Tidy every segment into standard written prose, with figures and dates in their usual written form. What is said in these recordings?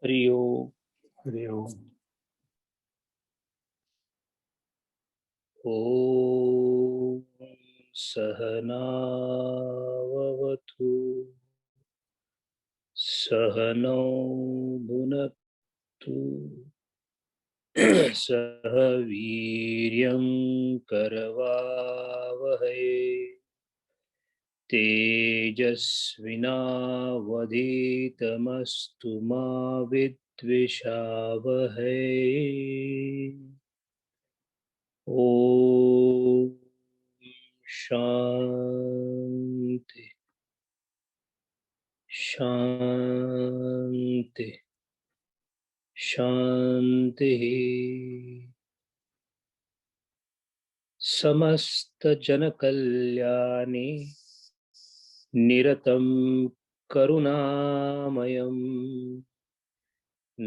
हरि ओम। हरि ओम। ओम सहनावतु सहनौ भुनक्तु सह वीर्यं करवावहै तेजस्विनावधीतमस्तु मा विद्विषावहै। ओम शांति शांति शांति। समस्त जन कल्याणे निरतं करुणामयं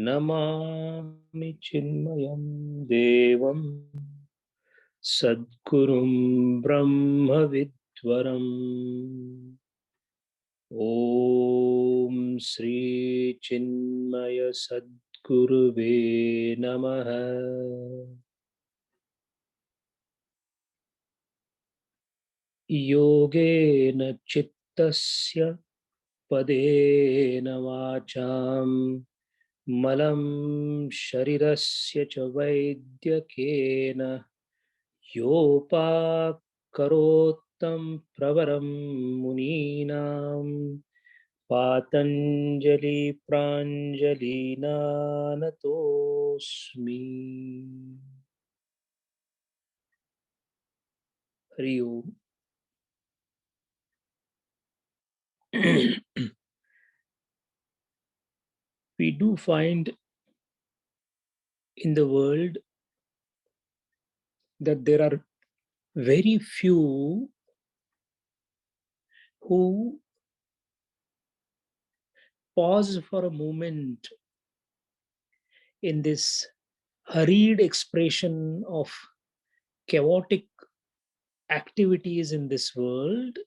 नमामि चिन्मयं देवं सद्गुरुं ब्रह्मविद्वरम्। ओम श्री चिन्मय सद्गुरुवे नमः। योगेन चित्तस्य पदेन वाचां मलं शरीरस्य च वैद्यकेन योपाकरोत्तं प्रवरं मुनीनां पातञ्जलि प्राञ्जलिना नतोऽस्मि। हरि ओम। We do find in the world that there are very few who pause for a moment in this hurried expression of chaotic activities in this world.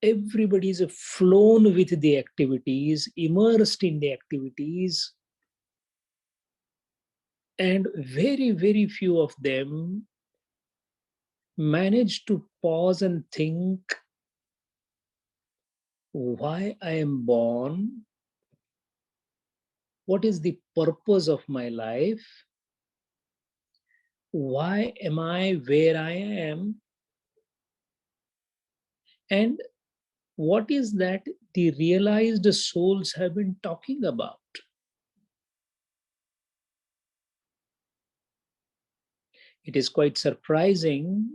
Everybody is flown with the activities, immersed in the activities, and very, very few of them manage to pause and think why I am born, what is the purpose of my life, why am I where I am, and what is that the realized souls have been talking about. It is quite surprising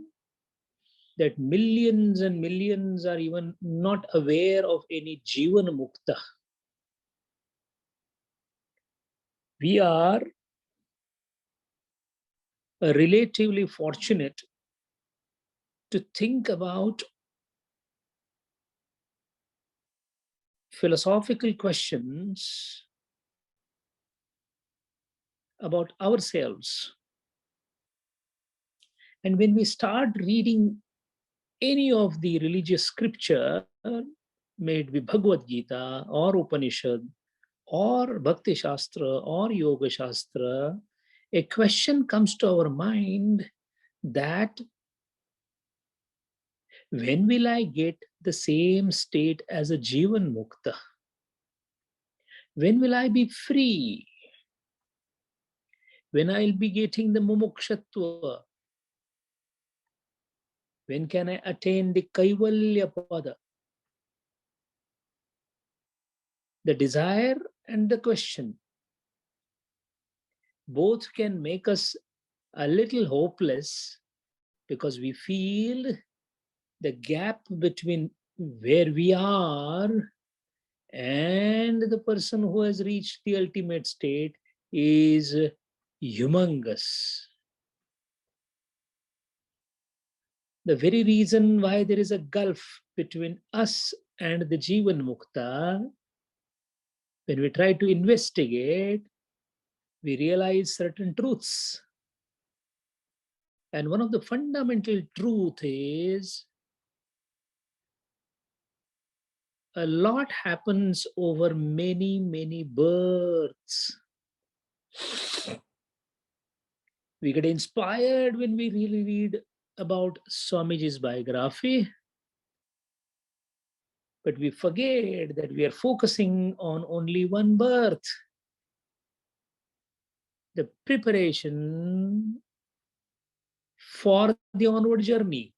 that millions and millions are even not aware of any Jivan Mukta. We are relatively fortunate to think about philosophical questions about ourselves. And when we start reading any of the religious scripture, may it be Bhagavad Gita or Upanishad or Bhakti Shastra or Yoga Shastra, a question comes to our mind that when will I get the same state as a Jivan Mukta? When will I be free? When I'll be getting the Mumukshatva? When can I attain the Kaivalya Pada? The desire and the question both can make us a little hopeless because we feel the gap between where we are and the person who has reached the ultimate state is humongous. The very reason why there is a gulf between us and the Jivan Mukta, when we try to investigate, we realize certain truths. And one of the fundamental truth is a lot happens over many, many births. We get inspired when we really read about Swamiji's biography, but we forget that we are focusing on only one birth. The preparation for the onward journey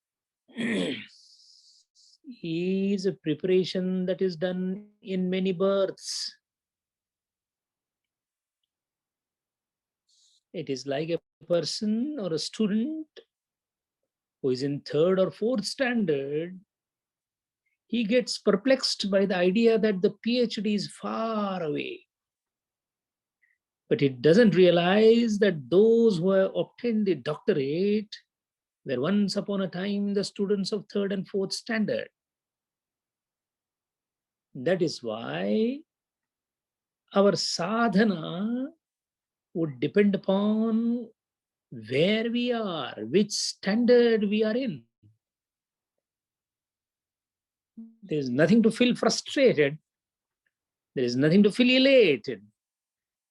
is a preparation that is done in many births. It is like a person or a student who is in third or fourth standard. He gets perplexed by the idea that the PhD is far away. But he doesn't realize that those who have obtained the doctorate were once upon a time the students of third and fourth standard. That is why our sadhana would depend upon where we are, which standard we are in. There's nothing to feel frustrated. There is nothing to feel elated,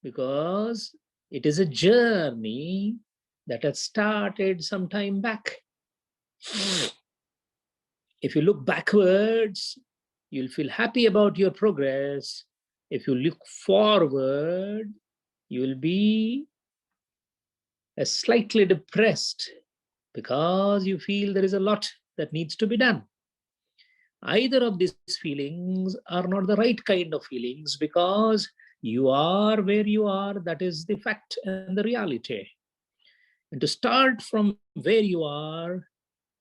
because it is a journey that has started some time back. If you look backwards, you'll feel happy about your progress. If you look forward, you will be slightly depressed because you feel there is a lot that needs to be done. Either of these feelings are not the right kind of feelings, because you are where you are. That is the fact and the reality. And to start from where you are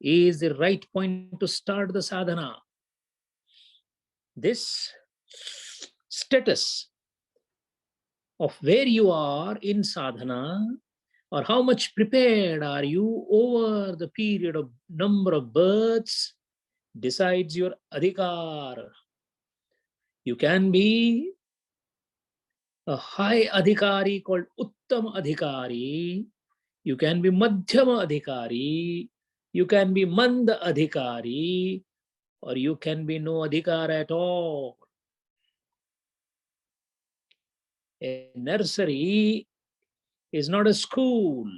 is the right point to start the sadhana. This status of where you are in sadhana, or how much prepared are you over the period of number of births, decides your adhikar. You can be a high adhikari called Uttam adhikari. You can be Madhyama adhikari. You can be Manda adhikari, or you can be no adhikar at all. A nursery is not a school.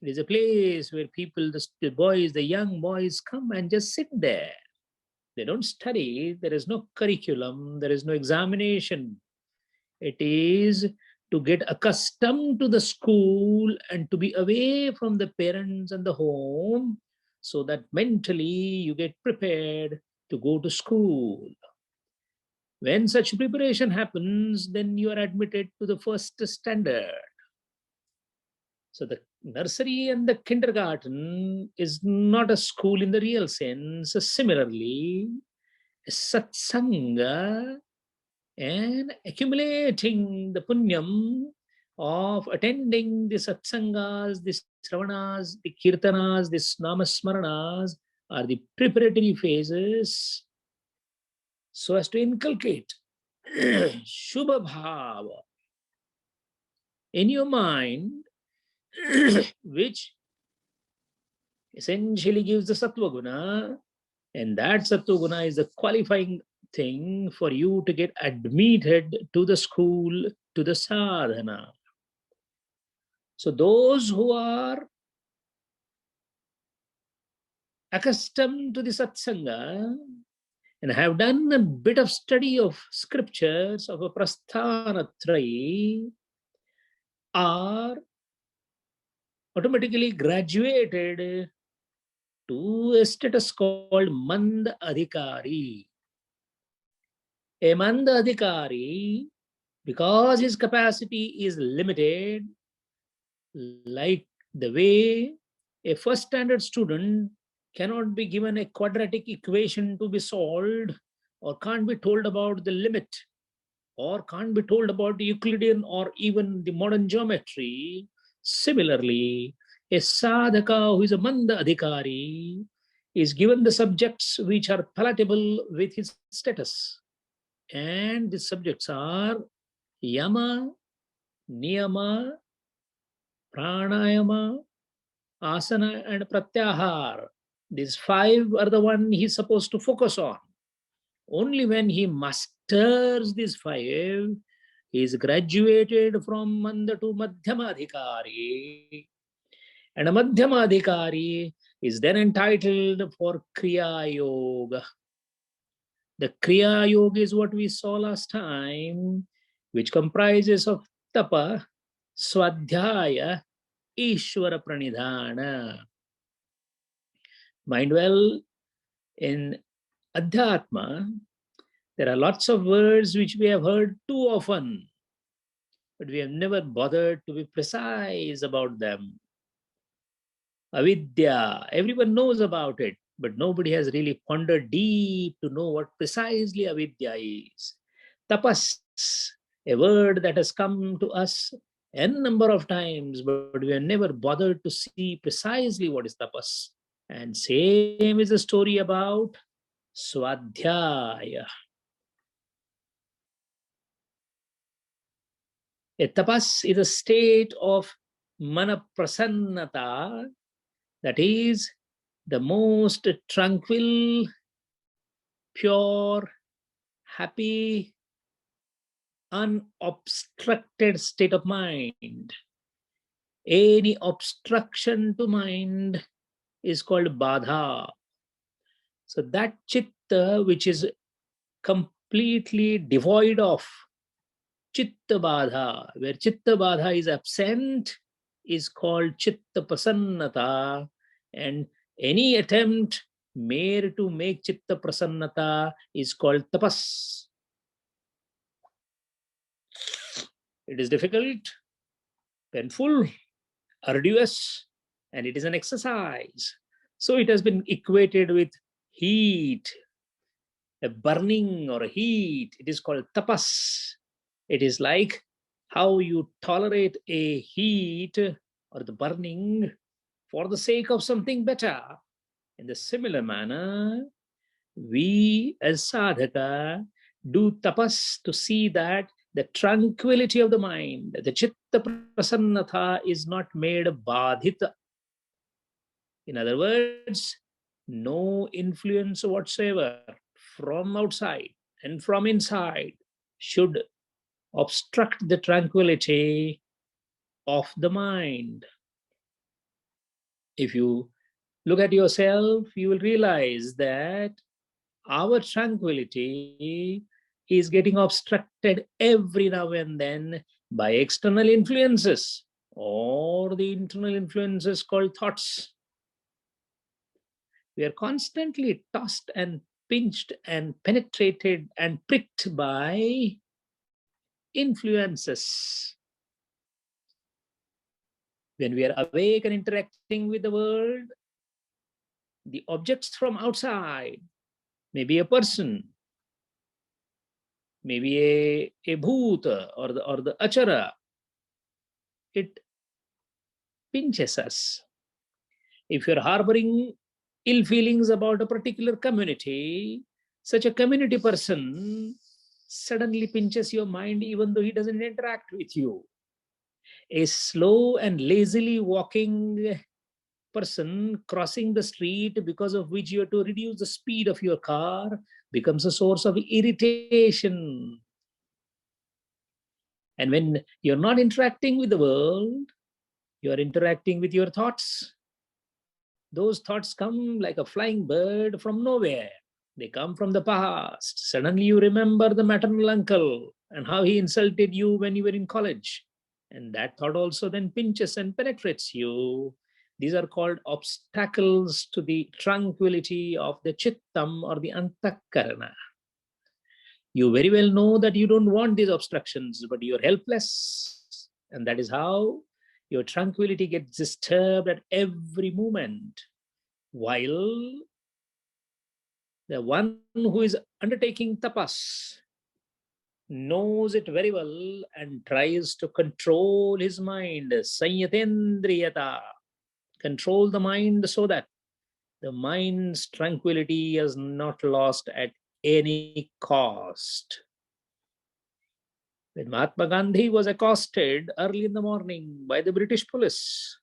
It is a place where people, the boys, the young boys come and just sit there. They don't study. There is no curriculum. There is no examination. It is to get accustomed to the school and to be away from the parents and the home, so that mentally you get prepared to go to school. When such preparation happens, then you are admitted to the first standard. So the nursery and the kindergarten is not a school in the real sense. Similarly, satsanga and accumulating the punyam of attending the satsangas, the sravanas, the kirtanas, the namasmaranas are the preparatory phases, so as to inculcate Shubha Bhava in your mind, which essentially gives the Sattva Guna, and that Sattva Guna is the qualifying thing for you to get admitted to the school, to the sadhana. So those who are accustomed to the satsanga and have done a bit of study of scriptures of a prasthanatrayi are automatically graduated to a status called Manda Adhikari. A Manda Adhikari, because his capacity is limited, like the way a first standard student cannot be given a quadratic equation to be solved, or can't be told about the limit, or can't be told about the Euclidean or even the modern geometry. Similarly, a sadhaka who is a Manda Adhikari is given the subjects which are palatable with his status. And the subjects are Yama, Niyama, Pranayama, Asana, and Pratyahar. These five are the one he's supposed to focus on. Only when he masters these five, he is graduated from Manda to Madhyamadhikari. And a Madhyamadhikari is then entitled for Kriya Yoga. The Kriya Yoga is what we saw last time, which comprises of Tapa, Swadhyaya, Ishvara Pranidhana. Mind well, in Adhyatma, there are lots of words which we have heard too often, but we have never bothered to be precise about them. Avidya, everyone knows about it, but nobody has really pondered deep to know what precisely avidya is. Tapas, a word that has come to us n number of times, but we have never bothered to see precisely what is tapas. And same is the story about Swadhyaya. A tapas is a state of mana prasannata, that is the most tranquil, pure, happy, unobstructed state of mind. Any obstruction to mind is called badha. So that chitta which is completely devoid of chitta badha, where chitta badha is absent, is called chitta prasannata. And any attempt made to make chitta prasannata is called tapas. It is difficult, painful, arduous, and it is an exercise. So it has been equated with heat, a burning or a heat. It is called tapas. It is like how you tolerate a heat or the burning for the sake of something better. In the similar manner, we as sadhaka do tapas to see that the tranquility of the mind, the chitta prasannatha, is not made badhita. In other words, no influence whatsoever from outside and from inside should obstruct the tranquility of the mind. If you look at yourself, you will realize that our tranquility is getting obstructed every now and then by external influences or the internal influences called thoughts. We are constantly tossed and pinched and penetrated and pricked by influences. When we are awake and interacting with the world, the objects from outside, maybe a person, maybe a bhuta or the achara, it pinches us. If you're harboring ill feelings about a particular community, such a community person suddenly pinches your mind even though he doesn't interact with you. A slow and lazily walking person crossing the street, because of which you have to reduce the speed of your car, becomes a source of irritation. And when you're not interacting with the world, you're interacting with your thoughts. Those thoughts come like a flying bird from nowhere. They come from the past. Suddenly you remember the maternal uncle and how he insulted you when you were in college. And that thought also then pinches and penetrates you. These are called obstacles to the tranquility of the chittam or the antakarana. You very well know that you don't want these obstructions, but you're helpless. And that is how your tranquility gets disturbed at every moment. While the one who is undertaking tapas knows it very well and tries to control his mind, sanyatendriyata, control the mind so that the mind's tranquility is not lost at any cost. When Mahatma Gandhi was accosted early in the morning by the British police,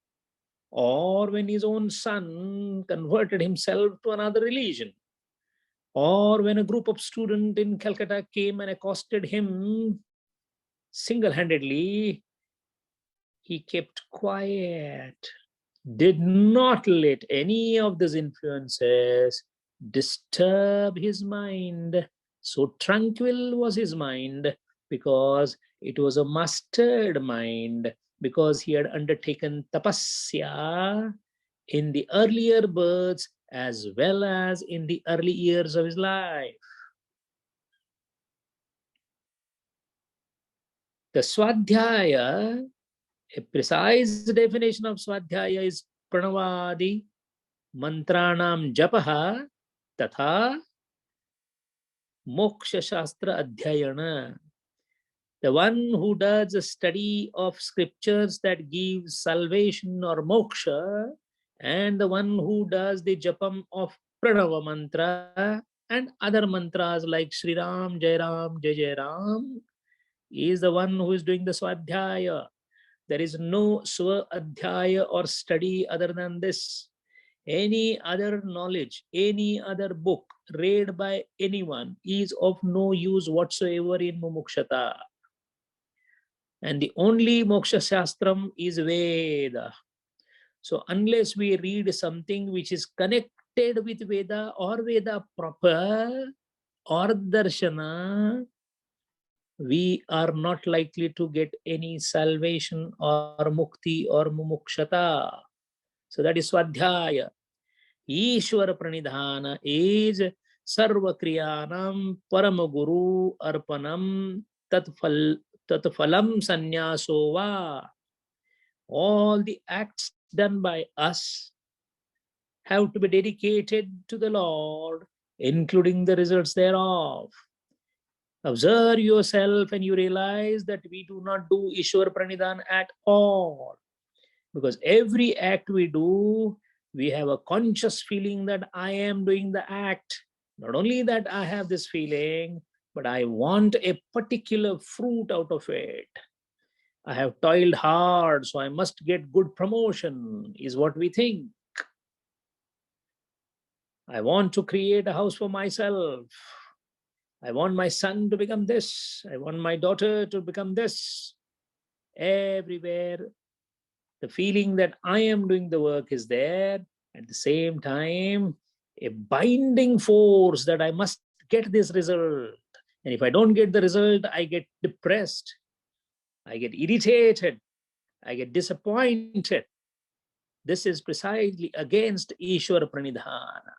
or when his own son converted himself to another religion, Or when a group of students in Calcutta came and accosted him single-handedly, he kept quiet, did not let any of these influences disturb his mind. So tranquil was his mind because it was a mastered mind, because he had undertaken tapasya in the earlier births as well as in the early years of his life. The Swadhyaya, a precise definition of Swadhyaya is Pranavadi Mantranam Japaha Tatha Moksha Shastra Adhyayana. The one who does a study of scriptures that gives salvation or moksha, and the one who does the japam of Pranava mantra and other mantras like Sri Ram, Jai Ram, Jai Jai Ram, is the one who is doing the Swadhyaya. There is no Swa Adhyaya or study other than this. Any other knowledge, any other book read by anyone is of no use whatsoever in Mumukshata. And the only Moksha Shastram is Veda. So unless we read something which is connected with Veda or Veda proper or Darshana, we are not likely to get any salvation or mukti or mumukshata. So that is Swadhyaya. Ishwara Pranidhana is Sarva Kriyanam Paramaguru Arpanam Tatphalam Sanyaso Va. All the acts done by us have to be dedicated to the Lord, including the results thereof. Observe yourself and you realize that we do not do Ishwar Pranidhan at all. Because every act we do, we have a conscious feeling that I am doing the act. Not only that I have this feeling, but I want a particular fruit out of it. I have toiled hard, so I must get good promotion, is what we think. I want to create a house for myself. I want my son to become this. I want my daughter to become this. Everywhere, the feeling that I am doing the work is there. At the same time, a binding force that I must get this result. And if I don't get the result, I get depressed. I get irritated. I get disappointed. This is precisely against Ishwara Pranidhana.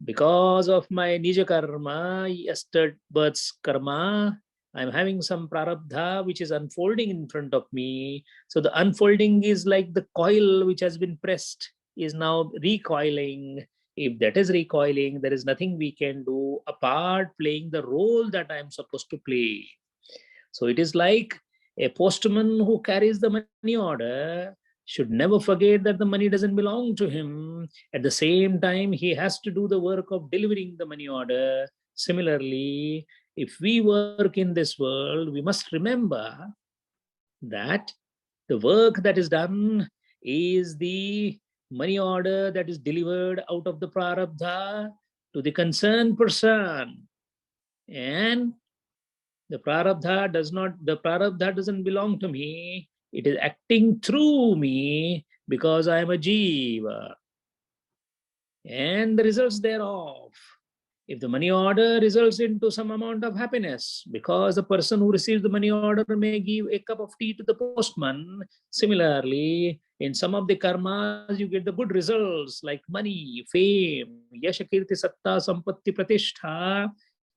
Because of my Nija karma, yesterday birth's karma, I'm having some prarabdha which is unfolding in front of me. So the unfolding is like the coil which has been pressed is now recoiling. If that is recoiling, there is nothing we can do apart playing the role that I'm supposed to play. So it is like a postman who carries the money order should never forget that the money doesn't belong to him. At the same time, he has to do the work of delivering the money order. Similarly, if we work in this world, we must remember that the work that is done is the money order that is delivered out of the prarabdha to the concerned person. And the prarabdha doesn't belong to me. It is acting through me because I am a jiva. And the results thereof. If the money order results into some amount of happiness, because the person who receives the money order may give a cup of tea to the postman. Similarly, in some of the karmas, you get the good results like money, fame, yasha, kirti, satta, sampatti, pratishtha.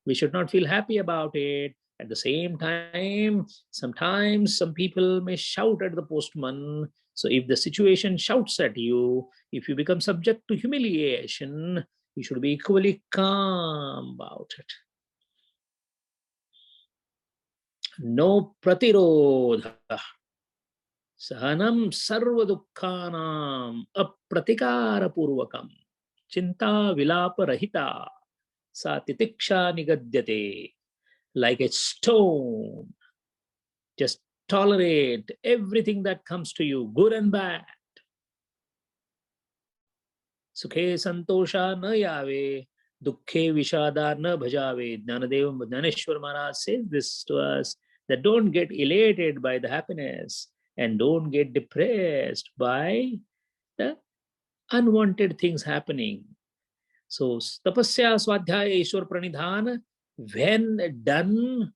We should not feel happy about it. At the same time, sometimes some people may shout at the postman. So if the situation shouts at you, if you become subject to humiliation, you should be equally calm about it. No pratirodha. Sahanam sarva dukkhanam apratikara purvakam. Chinta vilapa rahita. Sa titiksha nigadyate. Like a stone. Just tolerate everything that comes to you, good and bad. Sukhe santosha na yave Dukhe Vishada na bhajave. Jnaneshwar Maharaj says this to us, that don't get elated by the happiness and don't get depressed by the unwanted things happening. So, tapasya, swadhyaya, Ishwar pranidhan, when done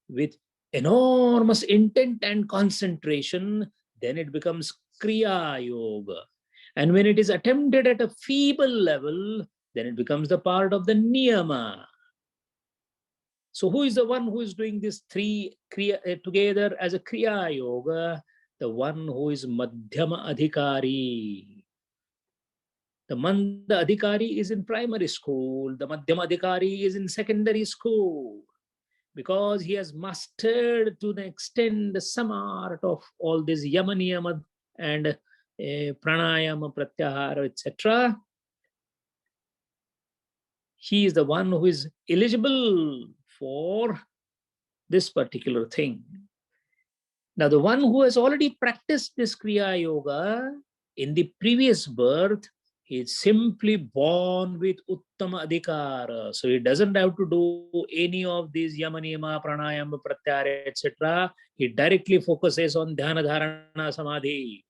with enormous intent and concentration, then it becomes Kriya Yoga. And when it is attempted at a feeble level, then it becomes the part of the Niyama. So who is the one who is doing these three kriya, together as a Kriya Yoga? The one who is Madhyama Adhikari. The Manda Adhikari is in primary school. The Madhyama Adhikari is in secondary school, because he has mastered to the extent some art of all this Yama Niyama and Pranayama, Pratyahara, etc. He is the one who is eligible for this particular thing. Now, the one who has already practiced this Kriya Yoga in the previous birth, he is simply born with Uttama Adhikara. So he doesn't have to do any of these Yama Niyama, Pranayama, Pratyahara, etc. He directly focuses on Dhyana Dharana Samadhi,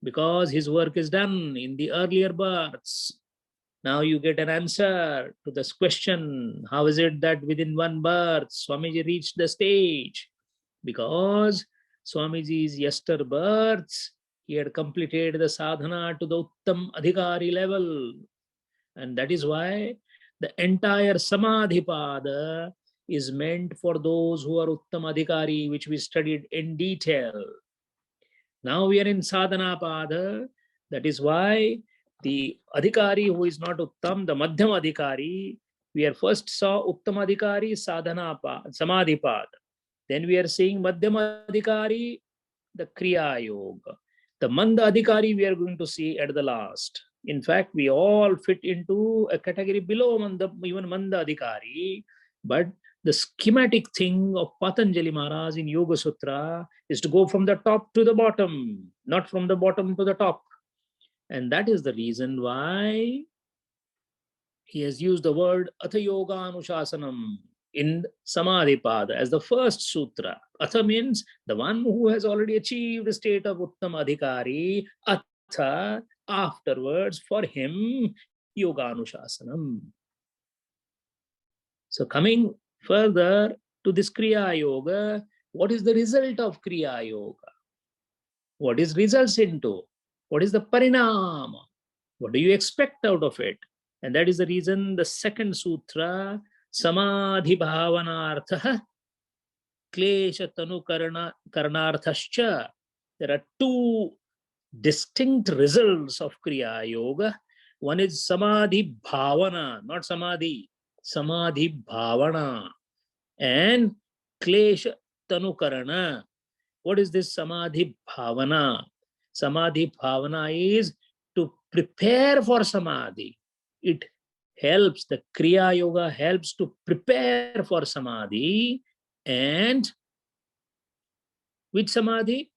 because his work is done in the earlier births. Now you get an answer to this question. How is it that within one birth, Swamiji reached the stage? Because Swamiji's yester births, he had completed the sadhana to the Uttam Adhikari level. And that is why the entire Samadhipada is meant for those who are Uttam Adhikari, which we studied in detail. Now we are in Sadhana Pada. That is why the Adhikari who is not Uttam, the Madhyam Adhikari, we are first saw Uttam Adhikari, Sadhana Pada, Samadhi Pada. Then we are seeing Madhyama Adhikari, the Kriya Yoga. The Manda Adhikari we are going to see at the last. In fact, we all fit into a category below Manda, even Manda Adhikari. But the schematic thing of Patanjali Maharaj in Yoga Sutra is to go from the top to the bottom, not from the bottom to the top. And that is the reason why he has used the word Atha Yoga Anushasanam in Samadhipada as the first sutra. Atha means the one who has already achieved the state of Uttam Adhikari. Atha, afterwards, for him, Yoga Anushasanam. So coming further to this Kriya Yoga, what is the result of Kriya Yoga? What is results into? What is the parinama? What do you expect out of it? And that is the reason the second sutra, Samadhi Bhavanartha, Klesha Tanu Karnarthascha. There are two distinct results of Kriya Yoga. One is Samadhi Bhavana, not Samadhi, Samadhi Bhavana, and Klesha Tanu Karana. What is this Samadhi Bhavana? Samadhi Bhavana is to prepare for Samadhi. It helps, the Kriya Yoga helps to prepare for Samadhi. And which Samadhi?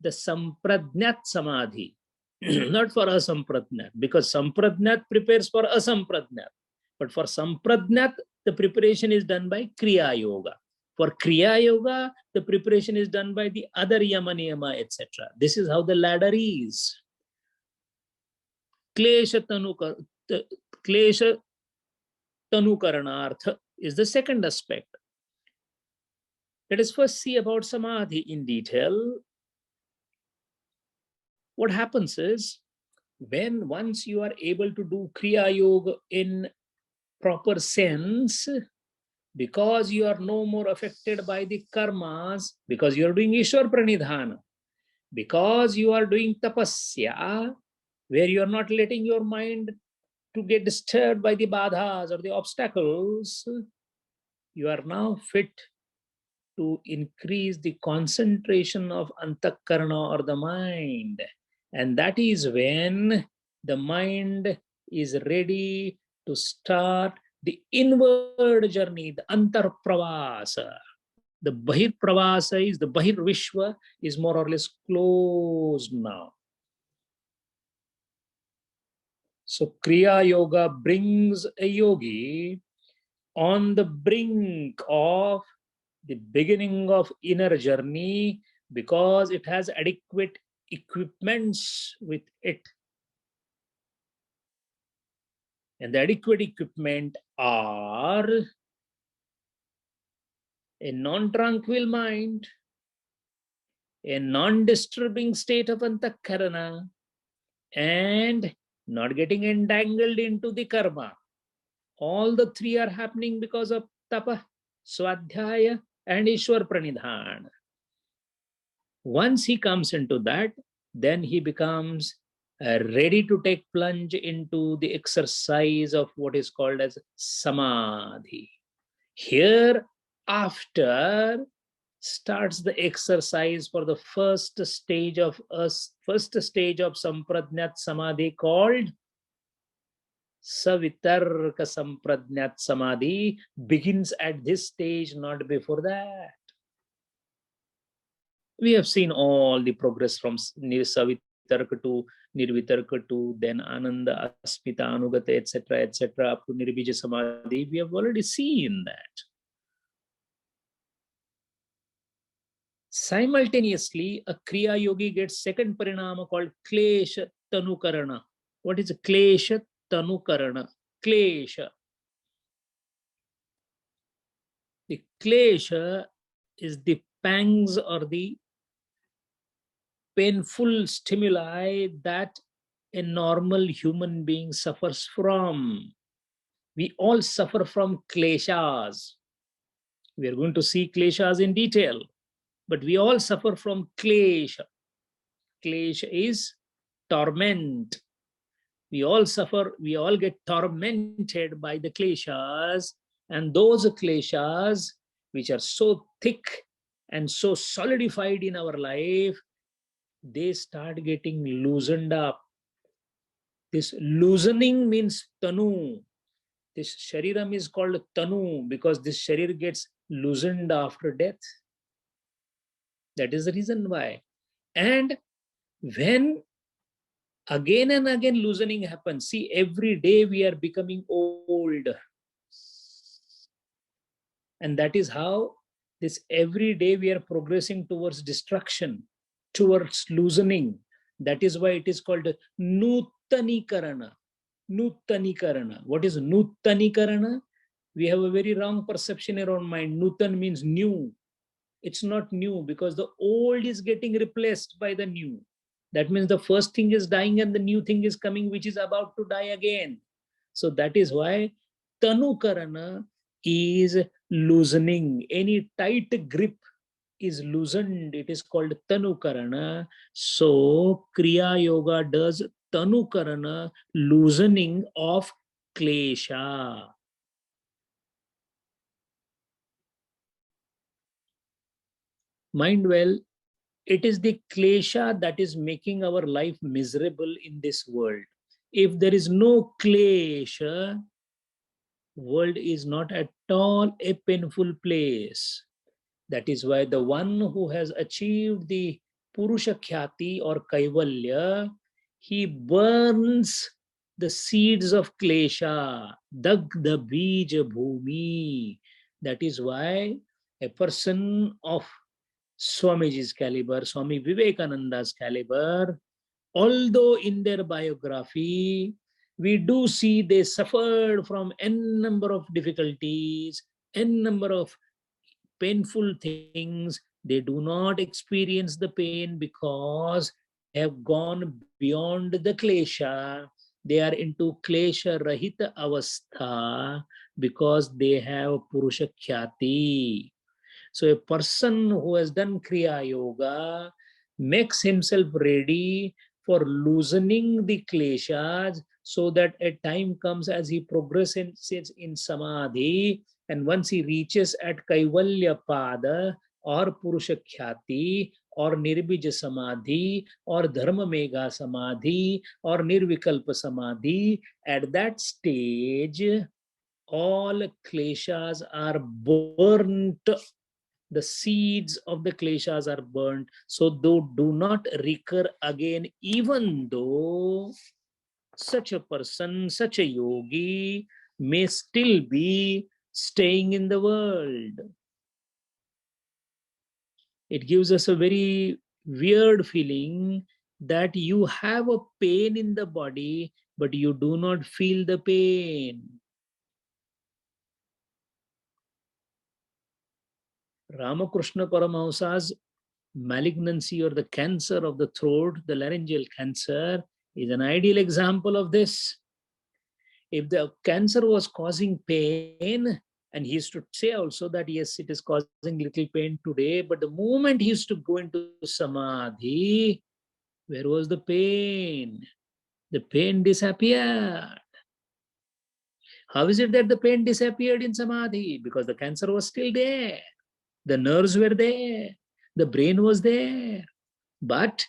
The Sampradnyat Samadhi. Not for Asampradnyat, because Sampradnyat prepares for Asampradnyat. But for Sampradnyat, the preparation is done by Kriya Yoga. For Kriya Yoga, the preparation is done by the other Yama Niyama, etc. This is how the ladder is. Klesha Tanukaranartha is the second aspect. Let us first see about Samadhi in detail. What happens is, when once you are able to do Kriya Yoga in proper sense, because you are no more affected by the karmas, because you are doing Ishwar Pranidhana, because you are doing tapasya, where you are not letting your mind to get disturbed by the badhas or the obstacles, you are now fit to increase the concentration of antakarana or the mind. And that is when the mind is ready to start the inward journey, the antar pravasa. The bahir pravasa is, the bahir vishwa is more or less closed now. So Kriya Yoga brings a yogi on the brink of the beginning of inner journey because it has adequate equipments with it. And the adequate equipment are a non-tranquil mind, a non-disturbing state of antakarana, and not getting entangled into the karma. All the three are happening because of tapa, swadhyaya, and Ishwar pranidhan. Once he comes into that, then he becomes ready to take plunge into the exercise of what is called as samadhi. Here, after starts the exercise for the first stage of sampradnyat samadhi called savitarka sampradnyat samadhi. Begins at this stage, not before that. We have seen all the progress from savitarka to nirvitarka to then ananda, asmita, anugata, etc., up to nirbija samadhi. We have already seen that. Simultaneously, a Kriya Yogi gets second parinama called Klesha Tanukarana. What is Klesha Tanukarana? Klesha. The Klesha is the pangs or the painful stimuli that a normal human being suffers from. We all suffer from kleshas. We are going to see kleshas in detail, but we all suffer from klesha. Klesha is torment. We all suffer, we all get tormented by the kleshas, and those kleshas which are so thick and so solidified in our life, they start getting loosened up. This loosening means tanu. This shariram is called tanu because this sharir gets loosened after death. That is the reason why. And when again and again loosening happens, see, every day we are becoming old. And that is how this every day we are progressing towards destruction, towards loosening. That is why it is called Nutanikarana. Nutanikarana. What is Nutanikarana? We have a very wrong perception around mind. Nutan means new. It's not new because the old is getting replaced by the new. That means the first thing is dying and the new thing is coming, which is about to die again. So that is why Tanukarana is loosening. Any tight grip is loosened. It is called Tanukarana. So Kriya Yoga does Tanukarana, loosening of klesha. Mind well, it is the klesha that is making our life miserable in this world. If there is no klesha, world is not at all a painful place. That is why the one who has achieved the Purusha Khyati or Kaivalya, he burns the seeds of klesha, dagda bija bhumi. That is why a person of Swamiji's caliber, Swami Vivekananda's caliber, although in their biography, we do see they suffered from n number of difficulties, n number of painful things. They do not experience the pain because they have gone beyond the klesha. They are into klesha rahita avastha because they have purusha khyati. So a person who has done Kriya Yoga makes himself ready for loosening the kleshas so that a time comes as he progresses in Samadhi, and once he reaches at Kaivalya Pada or Purusha Khyati or Nirbija Samadhi or Dharma Megha Samadhi or Nirvikalpa Samadhi, at that stage all kleshas are burnt. The seeds of the kleshas are burnt, so they do not recur again, even though such a person, such a yogi may still be staying in the world. It gives us a very weird feeling that you have a pain in the body, but you do not feel the pain. Ramakrishna Paramahamsa's malignancy or the cancer of the throat, the laryngeal cancer, is an ideal example of this. If the cancer was causing pain, and he used to say also that yes, it is causing little pain today, but the moment he used to go into samadhi, where was the pain? The pain disappeared. How is it that the pain disappeared in samadhi? Because the cancer was still there. The nerves were there. The brain was there. But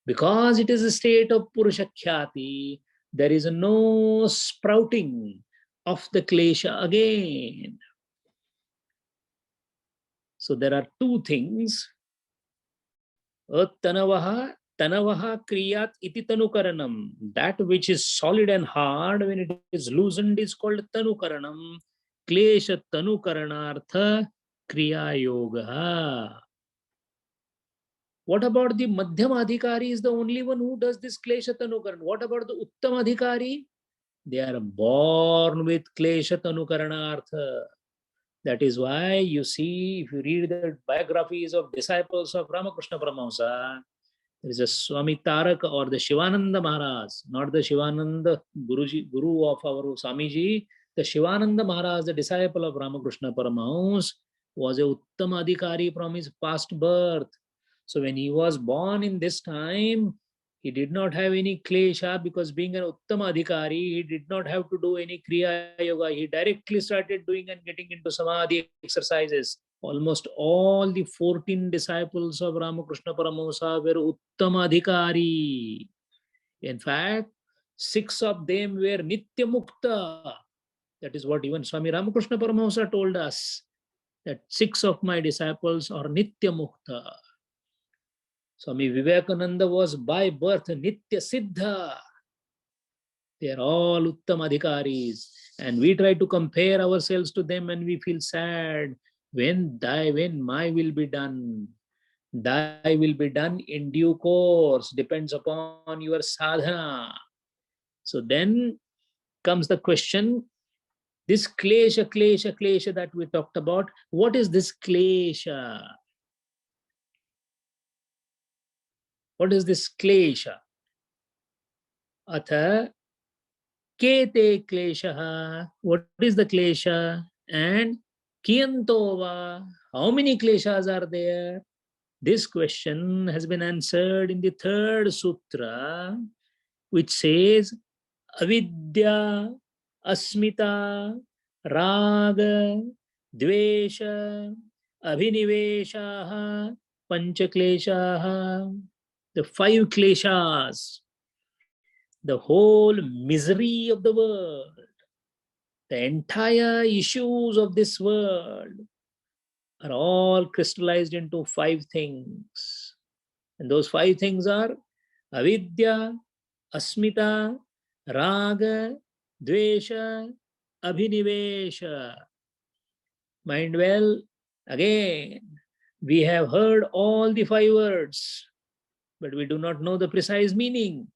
because it is a state of Purushakhyati, there is no sprouting of the klesha again. So there are two things. Tanavaha kriyat iti tanukaranam. That which is solid and hard, when it is loosened, is called tanukaranam. Klesha tanukaranartha kriya yoga. What about the Madhyamadhikari? Is the only one who does this klesha tanukaran. What about the Uttamadhikari? They are born with klesha tanukaranartha. That is why you see, if you read the biographies of disciples of Ramakrishna Paramahamsa, there is a Swami Tarak or the Shivananda Maharaj, not the Shivananda Guru of our Swamiji. The Shivananda Maharaj, the disciple of Ramakrishna Paramahamsa, was a Uttama Adhikari from his past birth. So when he was born in this time, he did not have any klesha, because being an Uttama Adhikari, he did not have to do any Kriya Yoga. He directly started doing and getting into Samadhi exercises. Almost all the 14 disciples of Ramakrishna Paramahamsa were Uttama Adhikari. In fact, 6 of them were Nitya Mukta. That is what even Swami Ramakrishna Paramahamsa told us, that 6 of my disciples are Nitya Mukta. Swami Vivekananda was by birth Nitya Siddha. They are all Uttam Adhikaris. And we try to compare ourselves to them and we feel sad. When my will be done? Thy will be done in due course. Depends upon your sadhana. So then comes the question, this klesha that we talked about, what is this klesha? What is this klesha? Atha kete klesha. What is the klesha? And kiyantova. How many kleshas are there? This question has been answered in the 3rd sutra, which says avidya, asmita, raga, dvesha, abhiniveshaha, panchakleshaha. The 5 kleshas, the whole misery of the world, the entire issues of this world are all crystallized into 5 things. And those 5 things are avidya, asmita, raga, dvesha, abhinivesha. Mind well, again, we have heard all the 5 words, but we do not know the precise meaning.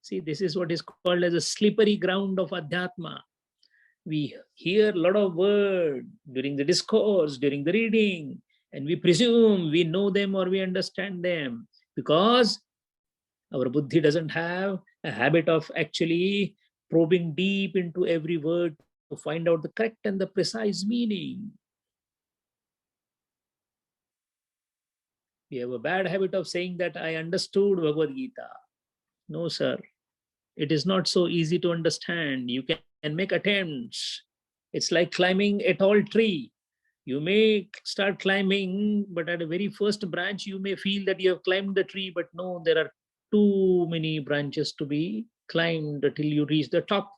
See, this is what is called as a slippery ground of Adhyatma. We hear a lot of words during the discourse, during the reading, and we presume we know them or we understand them, because our buddhi doesn't have a habit of actually probing deep into every word to find out the correct and the precise meaning. We have a bad habit of saying that I understood Bhagavad Gita. No, sir. It is not so easy to understand. You can make attempts. It's like climbing a tall tree. You may start climbing, but at the very first branch, you may feel that you have climbed the tree, but no, there are too many branches to be climbed till you reach the top.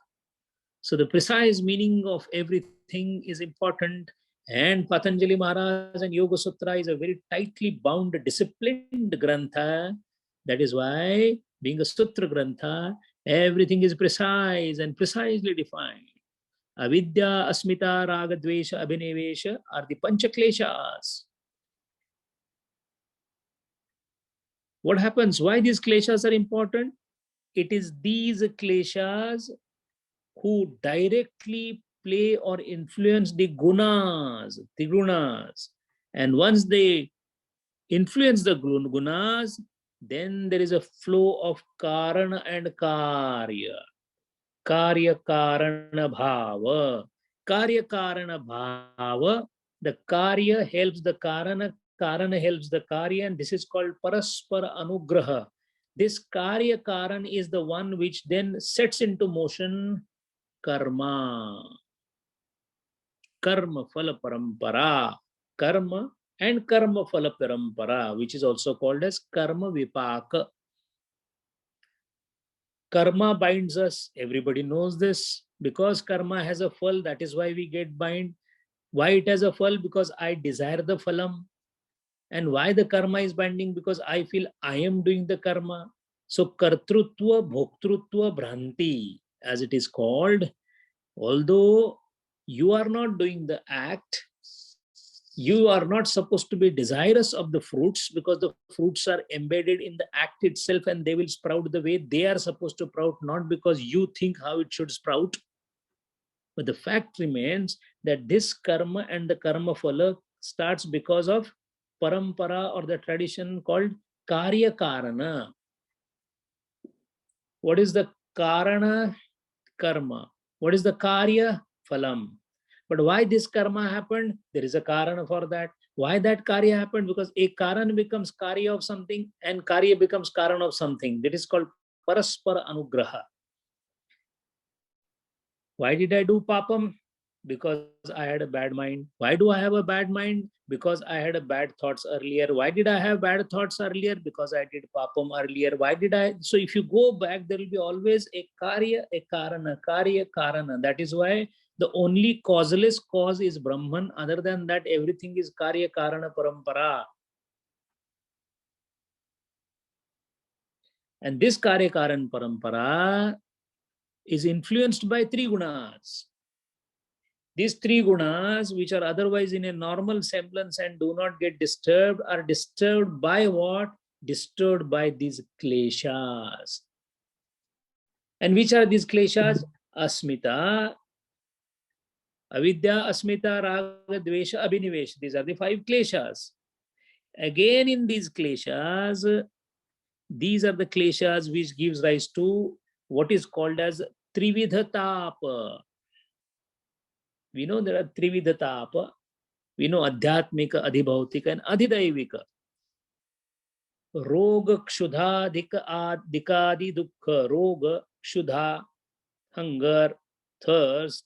So the precise meaning of everything is important. And Patanjali Maharaj and Yoga Sutra is a very tightly bound, disciplined grantha. That is why, being a Sutra grantha, Everything is precise and precisely defined. Avidya, Asmita, Raga, Dvesha, Abhinivesha are the Panchakleshas. What happens? Why these kleshas are important? It is these kleshas who directly play or influence the gunas, the gunas. And once they influence the gunas, then there is a flow of karana and karya. Karya karana bhava. Karya karana bhava. The karya helps the karana, karana helps the karya, and this is called paraspara anugraha. This karya karan is the one which then sets into motion karma. Karma phala parampara. Karma and karma phala parampara, which is also called as karma vipaka. Karma binds us. Everybody knows this. Because karma has a phal, that is why we get bind. Why it has a phal? Because I desire the phalam. And why the karma is binding? Because I feel I am doing the karma. So kartrutva, bhoktrutva, bhranti, as it is called, although you are not doing the act, you are not supposed to be desirous of the fruits, because the fruits are embedded in the act itself and they will sprout the way they are supposed to sprout, not because you think how it should sprout. But the fact remains that this karma and the karma phala starts because of parampara, or the tradition called karya karana. What is the karana? Karma. What is the karya? Phalam. But why this karma happened? There is a karana for that. Why that karya happened? Because a karan becomes karya of something and karya becomes karan of something. That is called paraspara anugraha. Why did I do papam? Because I had a bad mind. Why do I have a bad mind? Because I had a bad thoughts earlier. Why did I have bad thoughts earlier? Because I did papam earlier. Why did I? So if you go back, there will be always a karya, a karana, karya, karana. That is why the only causeless cause is Brahman. Other than that, everything is karya, karana, parampara. And this karya, karana, parampara is influenced by three gunas. These three gunas, which are otherwise in a normal semblance and do not get disturbed, are disturbed by what? Disturbed by these kleshas. And which are these kleshas? Asmita, avidya, asmita, raga, dvesha, abhinivesha. These are the five kleshas. Again, in these kleshas, these are the kleshas which gives rise to what is called as trividhatapa. We know there are trividhatapa. We know adhyatmika, adhibhautika, and adhidaivika. रोग क्षुधाधिक आदिकादि दुख, रोग क्षुधा, hunger, thirst,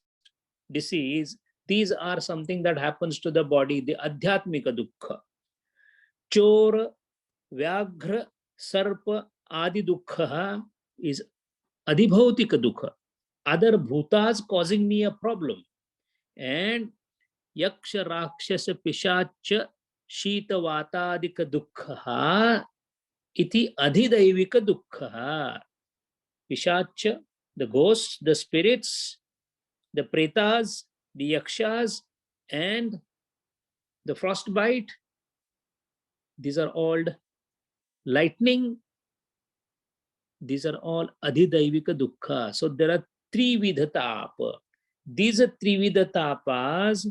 disease, these are something that happens to the body, the adhyatmika dukkha. Chor, vyaghra, sarpa, adi dukkha is adhibhautika dukkha. Other bhutas causing me a problem. And yaksha, rakshasa, pishacha, shita, vatadika dukkha iti adhidaivika dukkha. Pishacha, the ghosts, the spirits, the pretas, the yakshas, and the frostbite. These are all lightning. These are all adhidaivika dukkha. So there are three vidhatapa. These three vidhatapas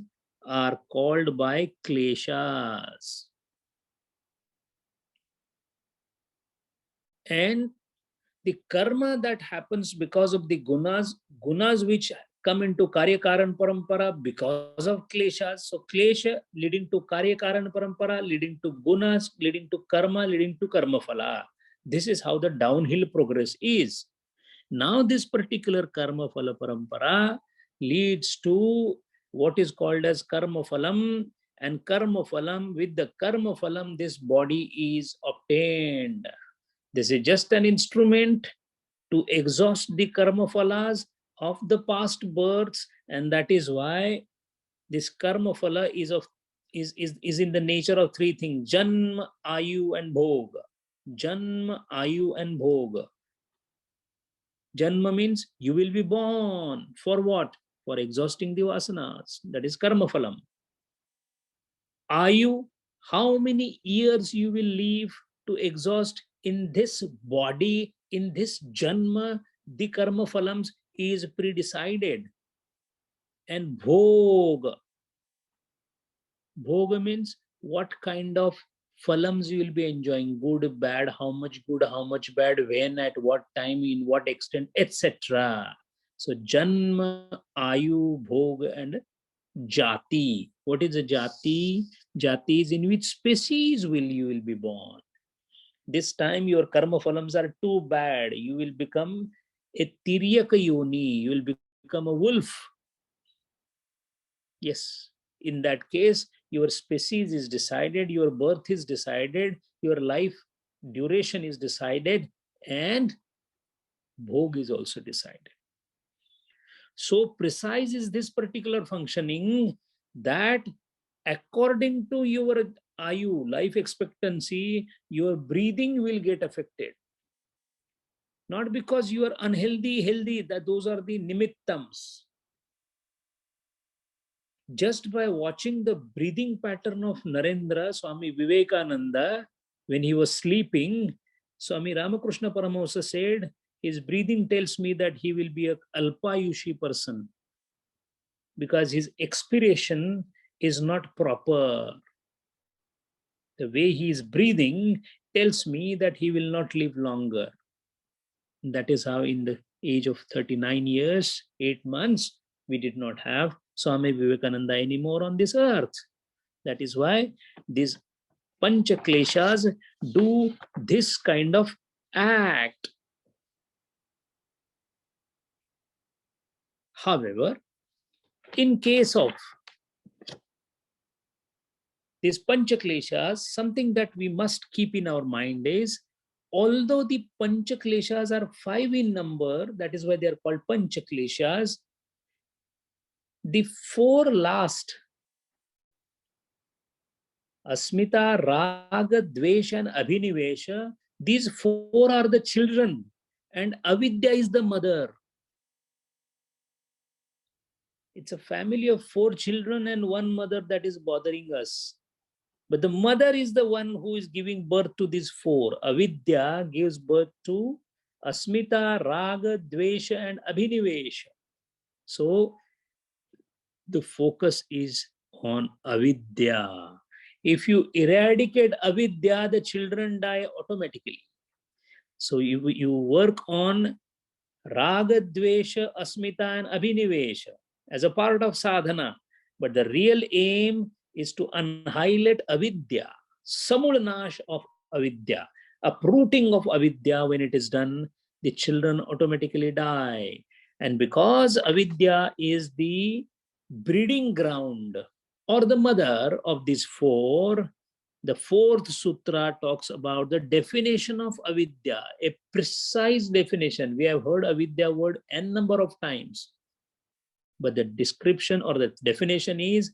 are called by kleshas. And the karma that happens because of the gunas which come into karya karan parampara because of kleshas. So klesha leading to karya karan parampara, leading to gunas, leading to karma, leading to karma phala. This is how the downhill progress is. Now this particular karma phala parampara leads to what is called as karma phalam, and karma phalam, with the karma phalam this body is obtained. This is just an instrument to exhaust the karma phalas of the past births, and that is why this karma phala is in the nature of three things: janma, ayu, and bhoga. Janma, ayu, and bhoga. Janma means you will be born. For what? For exhausting the vasanas. That is karma phalam. Ayu, how many years you will live to exhaust in this body, in this janma, the karma phalams is predecided. And bhoga. Bhoga means what kind of phalams you will be enjoying, good, bad, how much bad, when, at what time, in what extent, etc. So janma, ayu, bhoga, and jati. What is a jati? Jati is in which species you will be born. This time your karma phalams are too bad. You will become a tiryaka yoni. You will become a wolf. Yes. In that case, your species is decided, your birth is decided, your life duration is decided, and bhog is also decided. So precise is this particular functioning that according to your ayu, life expectancy, your breathing will get affected. Not because you are unhealthy, healthy, that those are the nimittams. Just by watching the breathing pattern of Narendra, Swami Vivekananda, when he was sleeping, Swami Ramakrishna Paramahamsa said, his breathing tells me that he will be a Alpayushi person because his expiration is not proper. The way he is breathing tells me that he will not live longer. That is how in the age of 39 years, 8 months, we did not have Swami Vivekananda anymore on this earth. That is why these Pancha Kleshas do this kind of act. However, in case of these Pancha Kleshas, something that we must keep in our mind is, although the Pancha Kleshas are 5 in number, that is why they are called Pancha Kleshas, the 4 last, Asmita, Raga, Dvesha, and Abhinivesha, these 4 are the children, and Avidya is the mother. It's a family of 4 children and 1 mother that is bothering us. But the mother is the one who is giving birth to these 4. Avidya gives birth to Asmita, Raga, Dvesha, and Abhinivesha. So the focus is on Avidya. If you eradicate Avidya, the children die automatically. So you work on Raga, Dvesha, Asmita, and Abhinivesha as a part of sadhana. But the real aim is to annihilate avidya, samulnash of avidya, uprooting of avidya. When it is done, the children automatically die. And because avidya is the breeding ground or the mother of these 4, the 4th sutra talks about the definition of avidya, a precise definition. We have heard avidya word n number of times, but the description or the definition is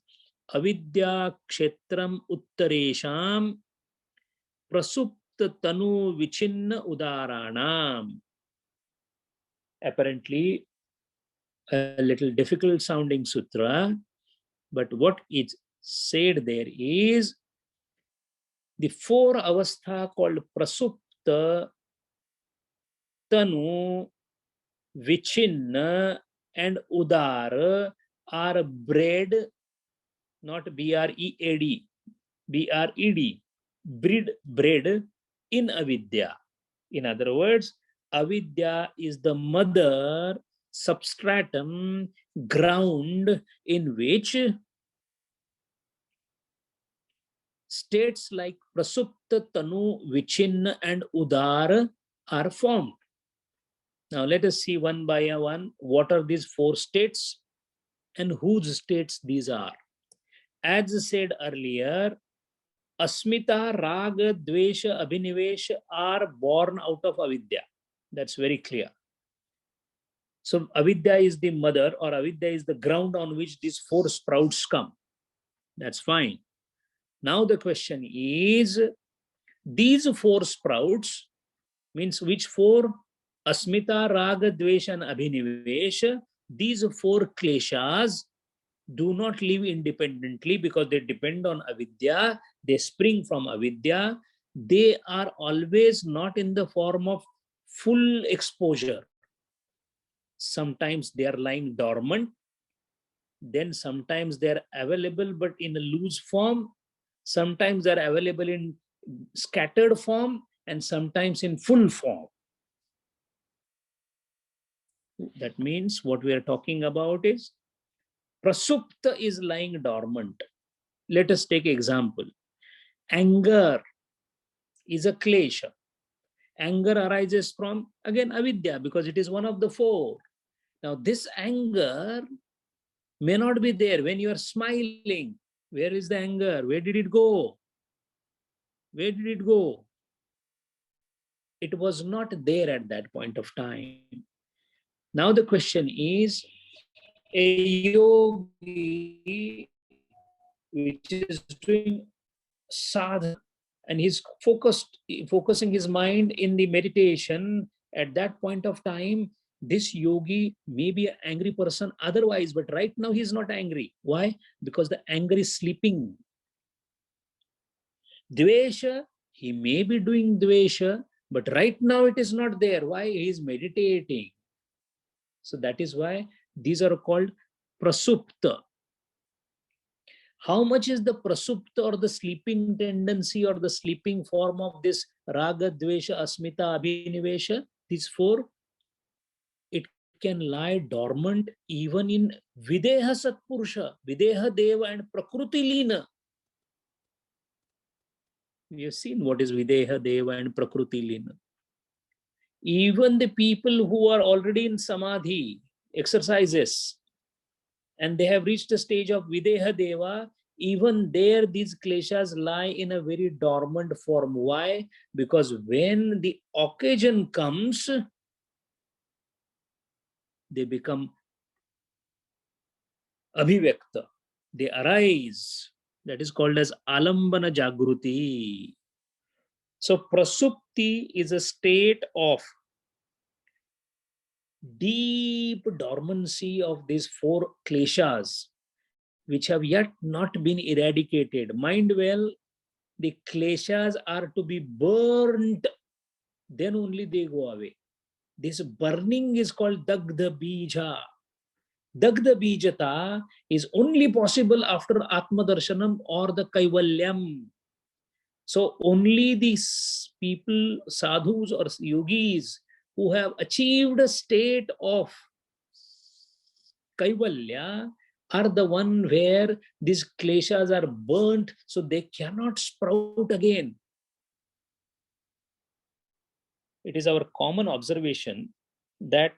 avidya kshetram uttaresham prasupta tanu vichinna udaranam. Apparently a little difficult sounding sutra, but what is said there is the 4 avastha called prasupta, tanu, vichinna, and udara are bred, not B-R-E-A-D, B-R-E-D, bred in avidya. In other words, avidya is the mother substratum, ground in which states like prasupta, tanu, vichinna, and udara are formed. Now let us see one by one what are these 4 states and whose states these are. As said earlier, Asmita, Raga, Dvesha, Abhinivesha are born out of avidya. That's very clear. So avidya is the mother, or avidya is the ground on which these 4 sprouts come. That's fine. Now the question is, these 4 sprouts means which 4? Asmita, Raga, Dvesh, and Abhinivesh, these four kleshas do not live independently because they depend on avidya, they spring from avidya, they are always not in the form of full exposure. Sometimes they are lying dormant, then sometimes they are available but in a loose form, sometimes they are available in scattered form, and sometimes in full form. That means what we are talking about is prasupta is lying dormant. Let us take example. Anger is a klesha. Anger arises from, again, avidya, because it is one of the four. Now, this anger may not be there when you are smiling. Where is the anger? Where did it go? Where did it go? It was not there at that point of time. Now, the question is, a yogi which is doing sadhana and he's focusing his mind in the meditation, at that point of time this yogi may be an angry person otherwise, but right now he's not angry. Why? Because the anger is sleeping. Dvesha, he may be doing dvesha, but right now it is not there. Why? He is meditating. So that is why these are called prasupta. How much is the prasupta or the sleeping tendency or the sleeping form of this raga, dvesha, asmita, abhinivesha? These four, it can lie dormant even in videha satpurusha, videha deva and prakruti lina. We have seen what is videha deva and prakruti lina. Even the people who are already in samadhi exercises and they have reached a stage of videha deva, even there these kleshas lie in a very dormant form. Why? Because when the occasion comes, they become abhivyakta, they arise. That is called as alambana jagruti. So prasupti is a state of deep dormancy of these four kleshas which have yet not been eradicated. Mind well, the kleshas are to be burnt, then only they go away. This burning is called dagdha bija. Dagdha bijata is only possible after Atma Darshanam or the Kaivalyam. So only these people, sadhus or yogis, who have achieved a state of Kaivalya are the one where these kleshas are burnt, so they cannot sprout again. It is our common observation that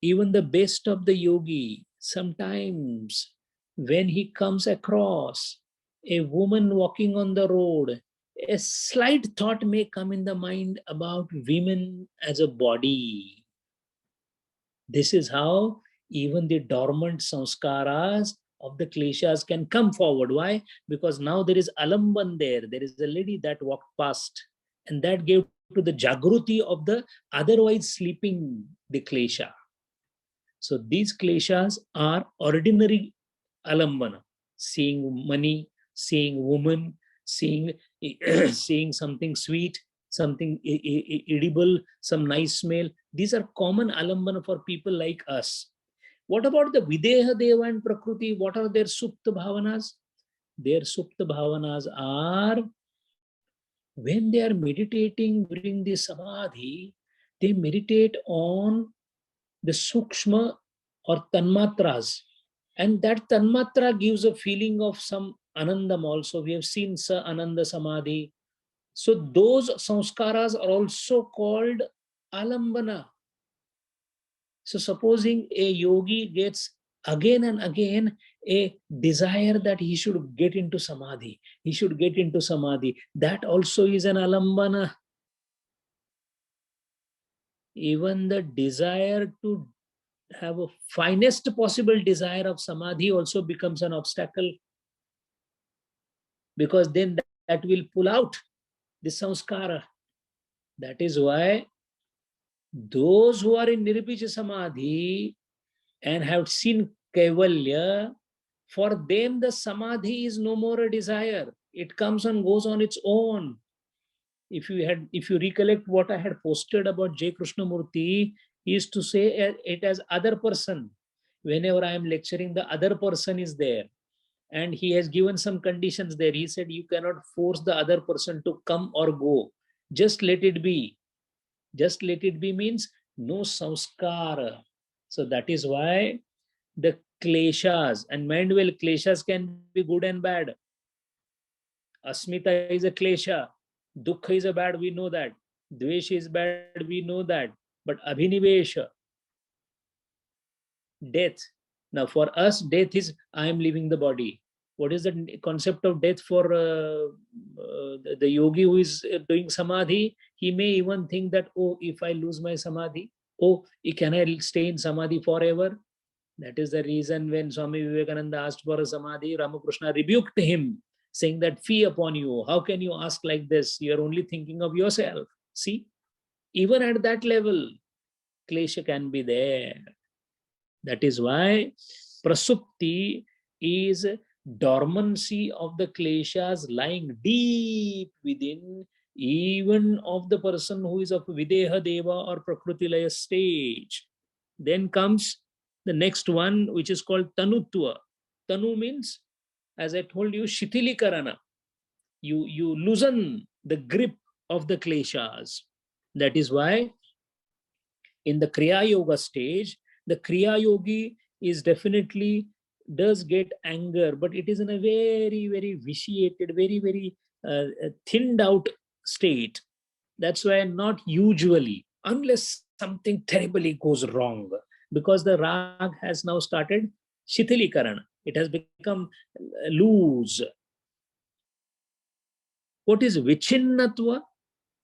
even the best of the yogi, sometimes when he comes across a woman walking on the road, a slight thought may come in the mind about women as a body. This is how even the dormant sanskaras of the kleshas can come forward. Why? Because now there is alamban there. There is a lady that walked past, and that gave to the jagruti of the otherwise sleeping the klesha. So these kleshas are ordinary alambana, seeing money, seeing woman, seeing seeing something sweet, something edible, some nice smell. These are common alambana for people like us. What about the videha deva and prakruti? What are their supta bhavanas? Their supta bhavanas are when they are meditating during the samadhi, they meditate on the sukshma or tanmatras. And that tanmatra gives a feeling of some anandam also. We have seen Sa Ananda Samadhi. So those sanskaras are also called alambana. So supposing a yogi gets again and again a desire that he should get into samadhi, he should get into samadhi, that also is an alambana. Even the desire to have a finest possible desire of samadhi also becomes an obstacle, because then that will pull out the samskara. That is why Those who are in Nirvicha Samadhi and have seen Kaivalya, for them the Samadhi is no more a desire. It comes and goes on its own. If you recollect what I had posted about J. Krishnamurti, he used to say it as other person. Whenever I am lecturing, the other person is there. And he has given some conditions there. He said, you cannot force the other person to come or go. Just let it be. Just let it be means no samskara. So that is why the kleshas, and mind well, kleshas can be good and bad. Asmita is a klesha. Dukkha is a bad, we know that. Dvesh is bad, we know that. But abhinivesha, death. Now for us, death is I am leaving the body. What is the concept of death for the yogi who is doing samadhi? He may even think that, oh, if I lose my samadhi, oh, can I stay in samadhi forever? That is the reason when Swami Vivekananda asked for a samadhi, Ramakrishna rebuked him, saying that fee upon you. How can you ask like this? You are only thinking of yourself. See, even at that level, klesha can be there. That is why prasupti is dormancy of the kleshas lying deep within, even of the person who is of videha deva or prakrutilaya stage. Then comes the next one, which is called tanutva. Tanu means, as I told you, shitilikarana. You loosen the grip of the kleshas. That is why in the kriya yoga stage, the kriya yogi is definitely does get anger, but it is in a very, very vitiated, very, very thinned out state. That's why not usually, unless something terribly goes wrong, because the rag has now started shithilikarana. It has become loose. What is vichinnatva?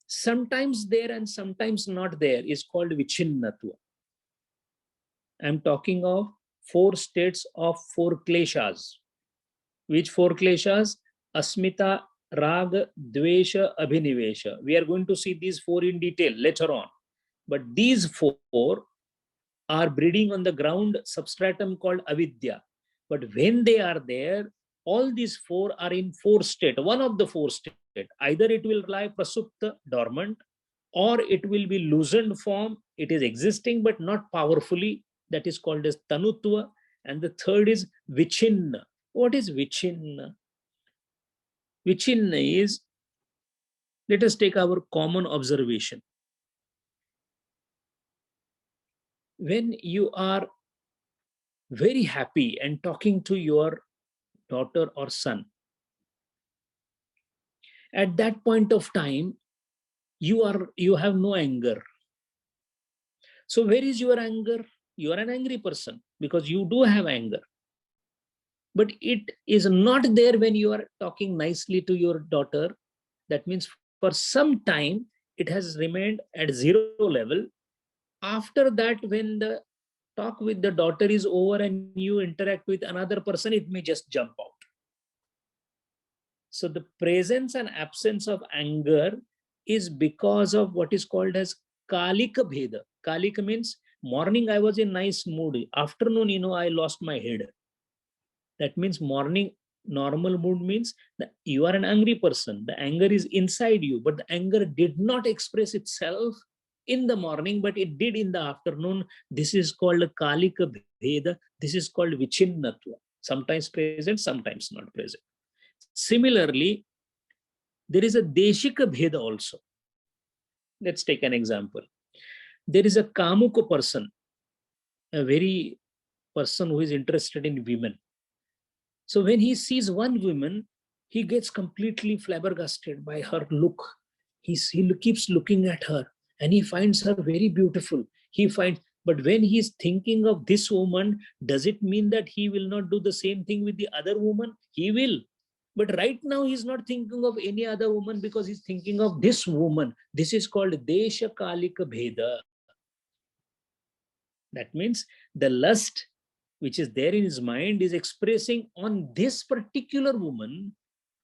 Sometimes there and sometimes not there is called vichinnatva. I'm talking of 4 states of 4 kleshas. Which 4 kleshas? Asmita, Raga, Dvesha, Abhinivesha. We are going to see these 4 in detail later on. But these 4 are breeding on the ground substratum called avidya. But when they are there, all these 4 are in 4 state. One of the 4 state. Either it will lie prasupta, dormant, or it will be loosened form. It is existing but not powerfully. That is called as tanutva. And the third is vichinna. What is vichinna? Vichinna is, let us take our common observation. When you are very happy and talking to your daughter or son, at that point of time, you have no anger. So where is your anger? You are an angry person because you do have anger. But it is not there when you are talking nicely to your daughter. That means for some time, it has remained at 0 level. After that, when the talk with the daughter is over and you interact with another person, it may just jump out. So the presence and absence of anger is because of what is called as kalika bheda. Kalika means morning I was in nice mood. Afternoon, I lost my head. That means morning normal mood means that you are an angry person. The anger is inside you, but the anger did not express itself in the morning, but it did in the afternoon. This is called kalika bheda. This is called vichinnatva. Sometimes present, sometimes not present. Similarly, there is a deshika bheda also. Let's take an example. There is a kamuka person, a very person who is interested in women. So when he sees one woman, he gets completely flabbergasted by her look. He keeps looking at her and he finds her very beautiful. But when he's thinking of this woman, does it mean that he will not do the same thing with the other woman? He will. But right now he's not thinking of any other woman because he's thinking of this woman. This is called Desha Kalika Bheda. That means the lust which is there in his mind is expressing on this particular woman,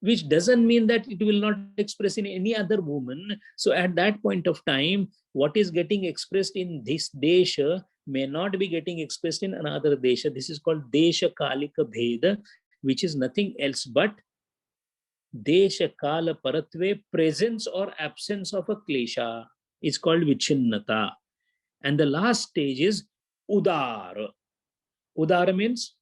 which doesn't mean that it will not express in any other woman. So at that point of time, what is getting expressed in this desha may not be getting expressed in another desha. This is called desha kalika bheda, which is nothing else but desha kala paratve, presence or absence of a klesha, is called vichinnata. And the last stage is udara. Udara means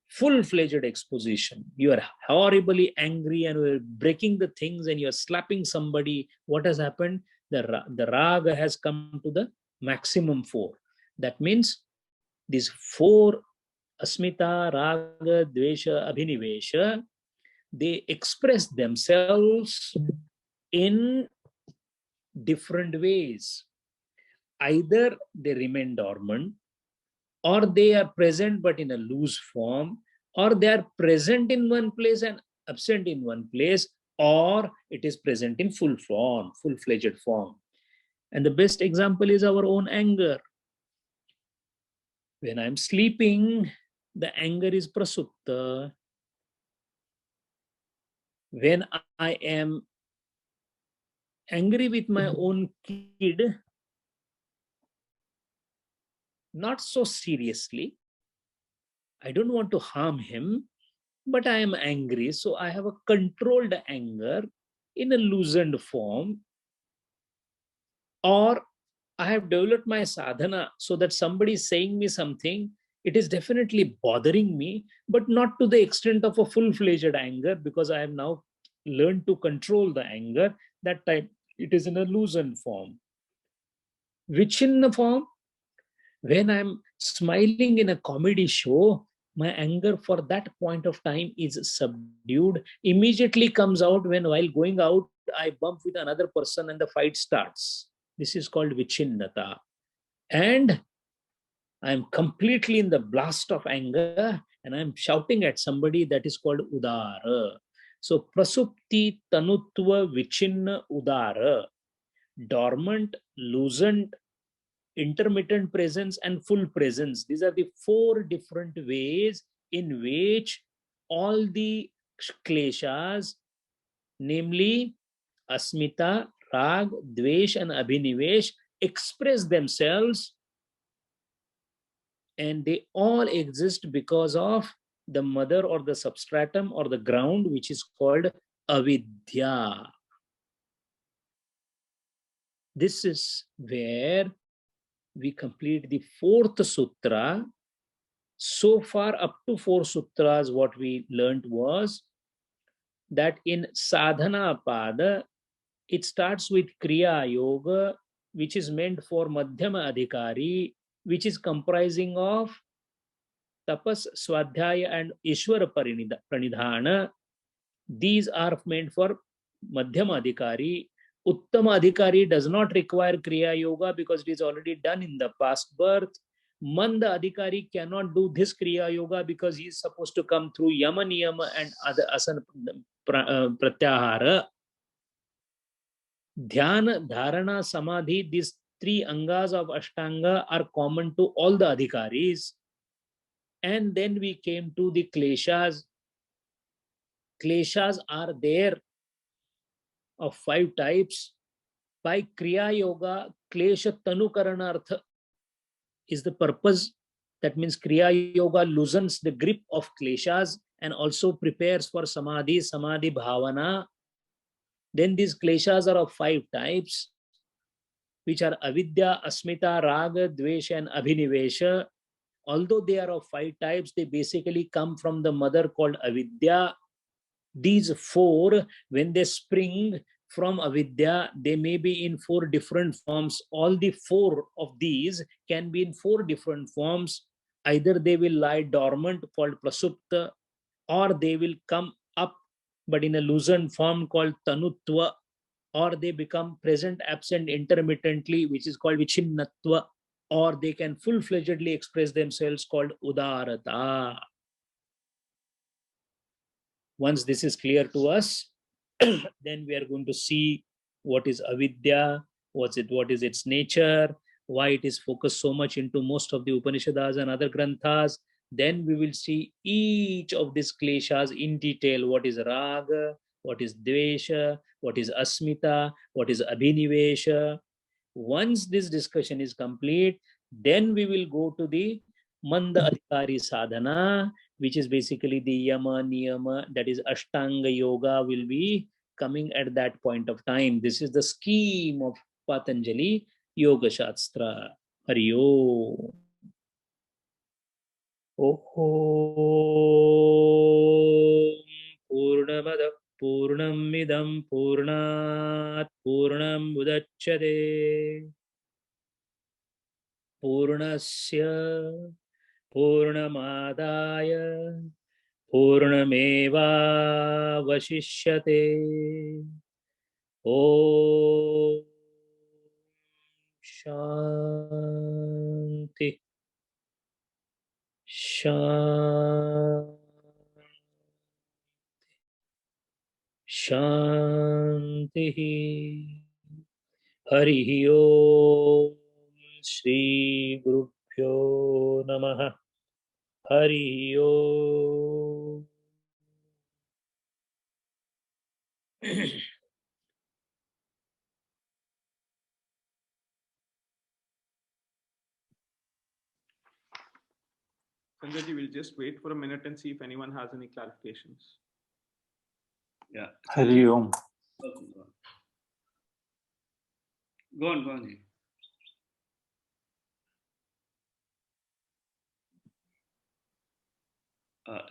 full-fledged exposition. You are horribly angry and you're breaking the things and you're slapping somebody. What has happened? The raga has come to the maximum four. That means these four, asmita, raga, dvesha, abhinivesha, they express themselves in different ways. Either they remain dormant, or they are present but in a loose form, or they are present in one place and absent in one place, or it is present in full form, full-fledged form. And the best example is our own anger. When I'm sleeping, the anger is prasupta. When I am angry with my own kid, not so seriously, I don't want to harm him, but I am angry. So I have a controlled anger in a loosened form, or I have developed my sadhana so that somebody is saying me something, it is definitely bothering me, but not to the extent of a full-fledged anger, because I have now learned to control the anger. That time it is in a loosened form. Which in the form? When I'm smiling in a comedy show, my anger for that point of time is subdued, immediately comes out when while going out, I bump with another person and the fight starts. This is called vichinnata. And I'm completely in the blast of anger and I'm shouting at somebody, that is called udara. So prasupti, tanutva, vichinna, udara. Dormant, loosened, intermittent presence and full presence. These are the four different ways in which all the kleshas, namely asmita, rag, dvesh and abhinivesh, express themselves, and they all exist because of the mother or the substratum or the ground, which is called avidya. This is where we complete the fourth sutra. So far, up to 4 sutras, what we learned was that in sadhana pada, it starts with kriya yoga, which is meant for madhyama adhikari, which is comprising of tapas, swadhyaya, and ishvara pranidhana. These are meant for madhyama adhikari. Uttama adhikari does not require kriya yoga because it is already done in the past birth. Manda adhikari cannot do this kriya yoga because he is supposed to come through yama niyama and other asana pratyahara. Dhyana, dharana, samadhi, these three angas of ashtanga are common to all the adhikaris. And then we came to the kleshas. Kleshas are there of 5 types. By kriya yoga, klesha tanukaranartha is the purpose. That means kriya yoga loosens the grip of kleshas and also prepares for samadhi, samadhi bhavana. Then these kleshas are of 5 types, which are avidya, asmita, raga, dvesha and abhinivesha. Although they are of 5 types, they basically come from the mother called avidya. These 4, when they spring from avidya, they may be in 4 different forms. All the 4 of these can be in 4 different forms. Either they will lie dormant, called prasupta, or they will come up but in a loosened form called tanutva, or they become present absent intermittently, which is called vichinnatva, or they can full-fledgedly express themselves called udarata. Once this is clear to us, then we are going to see what is avidya, what is its nature, why it is focused so much into most of the Upanishads and other granthas. Then we will see each of these kleshas in detail. What is raga, what is dvesha, what is asmita, what is abhinivesha. Once this discussion is complete, then we will go to the Manda Adhikari Sadhana, which is basically the Yama, Niyama, that is Ashtanga Yoga, will be coming at that point of time. This is the scheme of Patanjali Yoga Shastra. Hari Om. Purnamada Purnamidam Purnat Purnam Udachyate Purnasya Purnamadaya Purnameva Vashishyate. Om Shanti Shanti Shanti. Hari Om. Shri Gurubhyo Namaha. Hari Om. Sanjay, we'll just wait for a minute and see if anyone has any clarifications. Yeah. Hari Om. Go on.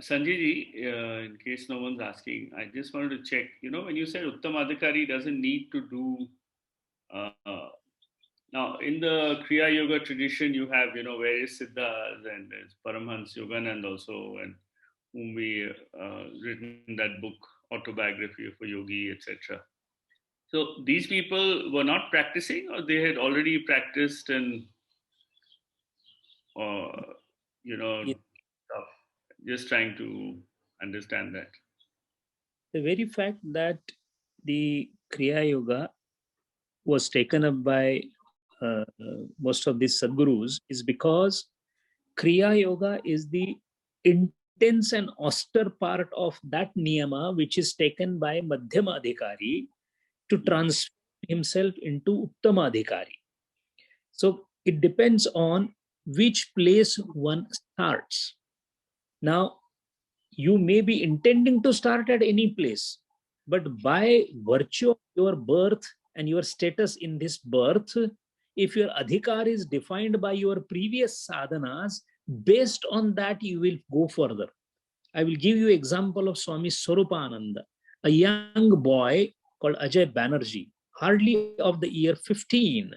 Sanjay ji, in case no one's asking, I just wanted to check, when you said Uttamadhikari doesn't need to do, now in the Kriya Yoga tradition, you have, various Siddhas and there's Paramhans Yoganand also, and whom we written that book, Autobiography of a Yogi, etc. So these people were not practicing, or they had already practiced and, stuff. Just trying to understand that. The very fact that the Kriya Yoga was taken up by most of these Sadgurus is because Kriya Yoga is the intense and austere part of that niyama which is taken by Madhyama Adhikari to transform himself into Uttama Adhikari. So it depends on which place one starts. Now, you may be intending to start at any place, but by virtue of your birth and your status in this birth, if your adhikar is defined by your previous sadhanas, based on that you will go further. I will give you example of Swami Swarupananda, a young boy called Ajay Banerjee, hardly of the year 15,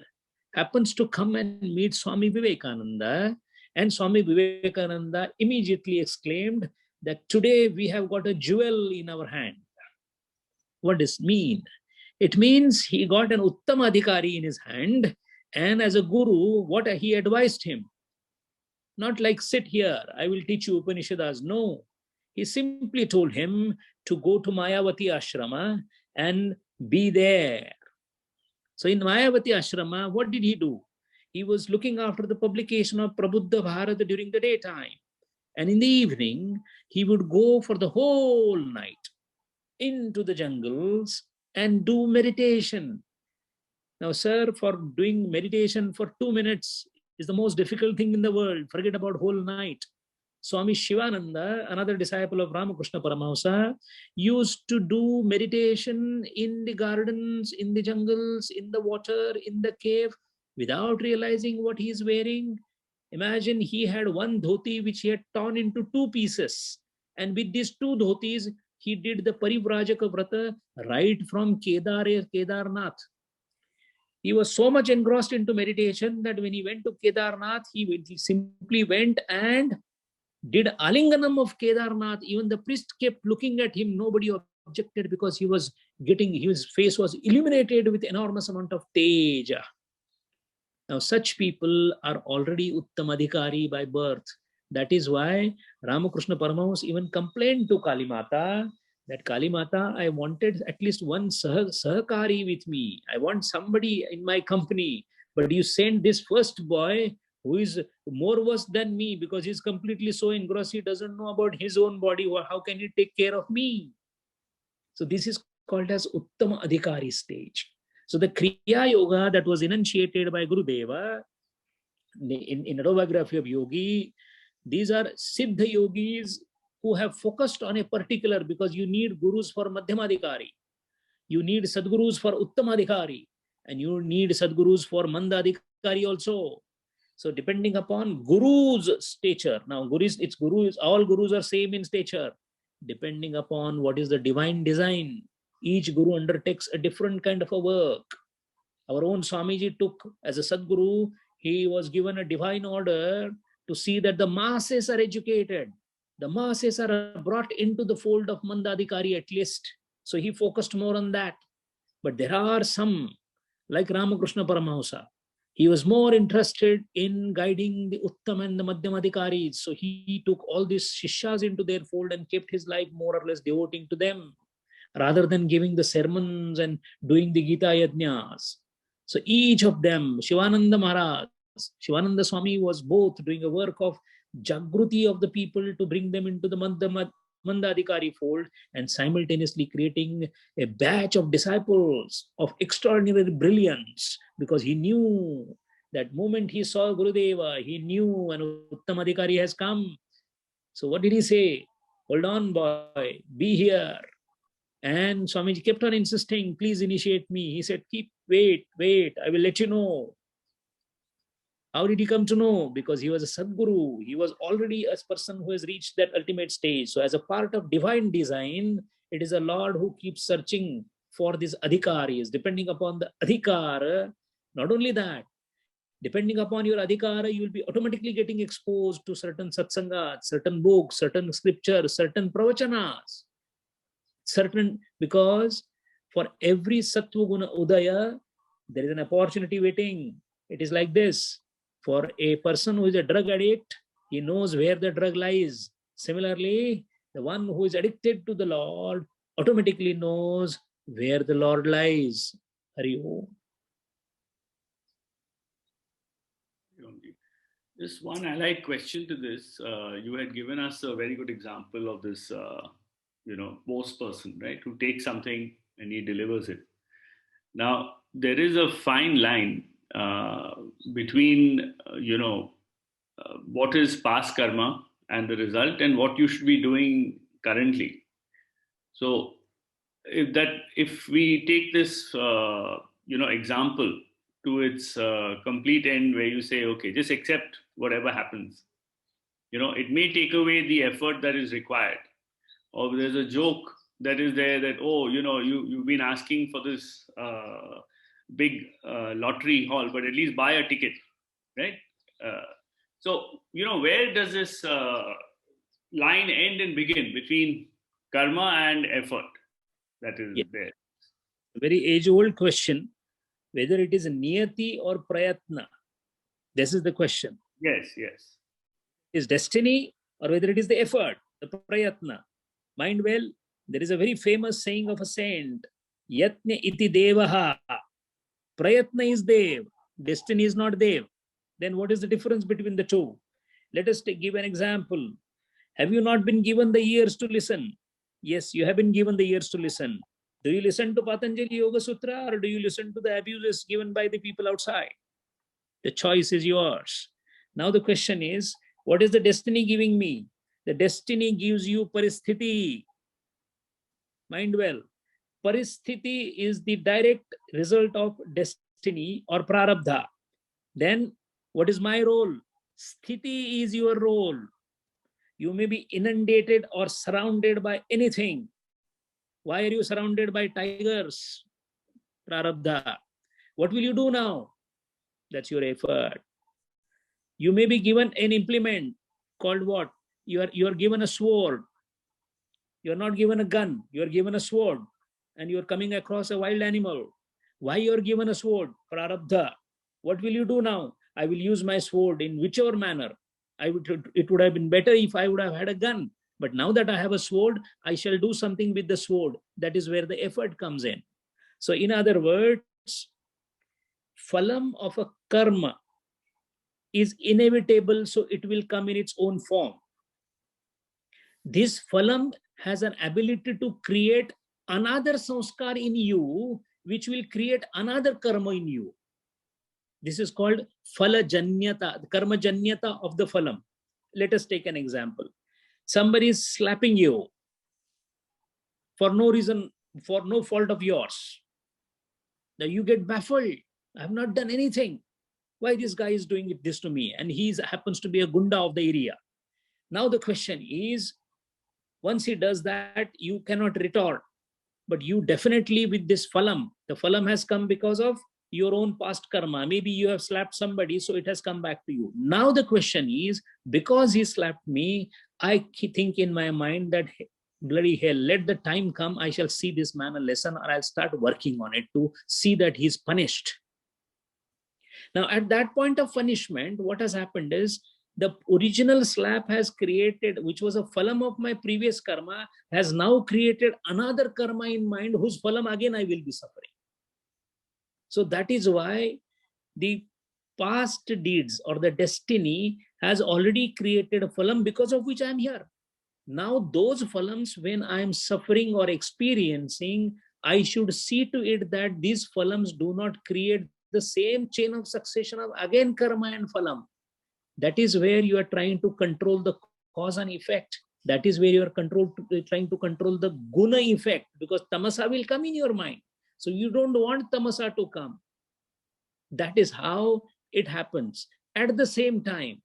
happens to come and meet Swami Vivekananda, and Swami Vivekananda immediately exclaimed that today we have got a jewel in our hand. What does it mean? It means he got an Uttama Adhikari in his hand, and as a guru, what he advised him? Not like sit here, I will teach you Upanishads. No, he simply told him to go to Mayavati Ashrama and be there. So in Mayavati Ashrama, what did he do? He was looking after the publication of Prabuddha Bharata during the daytime. And in the evening, he would go for the whole night into the jungles and do meditation. Now, sir, for doing meditation for 2 minutes is the most difficult thing in the world. Forget about whole night. Swami Shivananda, another disciple of Ramakrishna Paramahamsa, used to do meditation in the gardens, in the jungles, in the water, in the cave, without realizing what he is wearing. Imagine he had one dhoti which he had torn into 2 pieces. And with these 2 dhotis, he did the Parivrajaka Vrata right from Kedarnath. He was so much engrossed into meditation that when he went to Kedarnath, he simply went and did Alinganam of Kedarnath. Even the priest kept looking at him. Nobody objected because his face was illuminated with enormous amount of teja. Now, such people are already Uttamadhikari by birth. That is why Ramakrishna Paramahamsa even complained to Kali Mata that Kali Mata, I wanted at least one sahakari with me. I want somebody in my company. But you sent this first boy who is more worse than me because he's completely so engrossed, he doesn't know about his own body. How can he take care of me? So this is called as Uttama Adhikari stage. So the Kriya Yoga that was enunciated by Gurudeva in autobiography of Yogi, these are Siddha Yogis who have focused on a particular, because you need gurus for Madhyamadhikari, you need Sadgurus for Uttamadhikari, and you need Sadgurus for Mandadhikari also. So depending upon Guru's stature, now gurus, all Gurus are same in stature. Depending upon what is the divine design, each Guru undertakes a different kind of a work. Our own Swamiji took, as a Sadguru, he was given a divine order to see that the masses are educated. The masses are brought into the fold of Mandadhikari at least. So he focused more on that. But there are some, like Ramakrishna Paramahamsa, he was more interested in guiding the Uttam and the Madhyamadhikaris. So he took all these Shishyas into their fold and kept his life more or less devoting to them, rather than giving the sermons and doing the Gita Yajnas. So each of them, Shivananda Maharaj, Shivananda Swami was both doing a work of Jagruti of the people to bring them into the Mandadhikari fold, and simultaneously creating a batch of disciples of extraordinary brilliance, because he knew that moment he saw Gurudeva, he knew an Uttamadhikari has come. So what did he say? Hold on, boy, be here. And Swamiji kept on insisting, please initiate me. He said, wait, I will let you know. How did he come to know? Because he was a Sadguru. He was already a person who has reached that ultimate stage. So as a part of divine design, it is a Lord who keeps searching for these adhikaris. Depending upon the adhikara, not only that, depending upon your adhikara, you will be automatically getting exposed to certain satsangas, certain books, certain scriptures, certain pravachanas. Because for every Sattva Guna Udaya, there is an opportunity waiting. It is like this. For a person who is a drug addict, he knows where the drug lies. Similarly, the one who is addicted to the Lord automatically knows where the Lord lies. Hari Om. Just one allied question to this. You had given us a very good example of this, post person, right, who takes something and he delivers it. Now, there is a fine line between, what is past karma and the result, and what you should be doing currently. So, if we take this, example to its complete end, where you say, okay, just accept whatever happens. It may take away the effort that is required. Or there's a joke that is there that, you've been asking for this big lottery haul, but at least buy a ticket, right? So, where does this line end and begin between karma and effort that is there? A very age-old question, whether it is niyati or prayatna. This is the question. Yes. Is destiny, or whether it is the effort, the prayatna. Mind well, there is a very famous saying of a saint, Yatna iti devaha. Prayatna is dev, destiny is not dev. Then what is the difference between the two? Let us give an example. Have you not been given the ears to listen? Yes, you have been given the ears to listen. Do you listen to Patanjali Yoga Sutra, or do you listen to the abuses given by the people outside? The choice is yours. Now the question is, what is the destiny giving me? The destiny gives you paristhiti. Mind well, paristhiti is the direct result of destiny or prarabdha. Then what is my role? Sthiti is your role. You may be inundated or surrounded by anything. Why are you surrounded by tigers? Prarabdha. What will you do now? That's your effort. You may be given an implement called what? You are given a sword. You are not given a gun. You are given a sword, and you are coming across a wild animal. Why you are given a sword? Prarabdha. What will you do now? I will use my sword in whichever manner. It would have been better if I would have had a gun. But now that I have a sword, I shall do something with the sword. That is where the effort comes in. So in other words, phalam of a karma is inevitable, so it will come in its own form. This phalam has an ability to create another sanskar in you, which will create another karma in you. This is called phala janyata, karma janyata of the phalam. Let us take an example. Somebody is slapping you for no reason, for no fault of yours. Now you get baffled. I have not done anything. Why this guy is doing this to me? And he happens to be a gunda of the area. Now the question is, once he does that, you cannot retort. But you definitely, with this phalam, the phalam has come because of your own past karma. Maybe you have slapped somebody, so it has come back to you. Now the question is, because he slapped me, I think in my mind that, bloody hell, let the time come, I shall see this man a lesson, or I'll start working on it to see that he's punished. Now, at that point of punishment, what has happened is, the original slap has created, which was a phalam of my previous karma, has now created another karma in mind, whose phalam again I will be suffering. So that is why the past deeds or the destiny has already created a phalam because of which I am here. Now those phalams, when I am suffering or experiencing, I should see to it that these phalams do not create the same chain of succession of again karma and phalam. That is where you are trying to control the cause and effect. That is where you are trying to control the guna effect, because tamasa will come in your mind. So you don't want tamasa to come. That is how it happens. At the same time,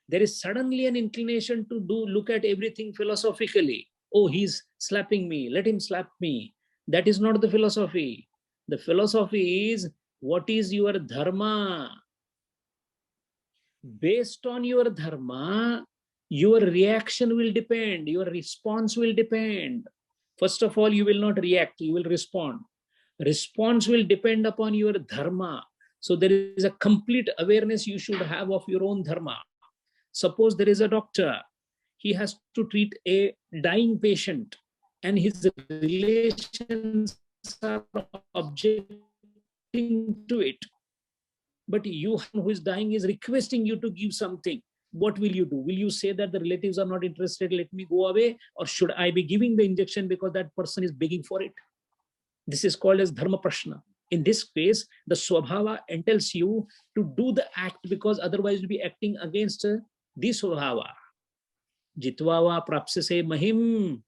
there is suddenly an inclination to look at everything philosophically. Oh, he's slapping me, let him slap me. That is not the philosophy. The philosophy is, what is your dharma? Based on your dharma, your reaction will depend, your response will depend. First of all, you will not react, you will respond. Response will depend upon your dharma. So there is a complete awareness you should have of your own dharma. Suppose there is a doctor, he has to treat a dying patient, and his relations are objecting to it. But you who is dying is requesting you to give something. What will you do? Will you say that the relatives are not interested, let me go away? Or should I be giving the injection because that person is begging for it? This is called as dharma prashna. In this case, the swabhava entails you to do the act, because otherwise you'll be acting against the swabhava. Jitvava prapsase mahim.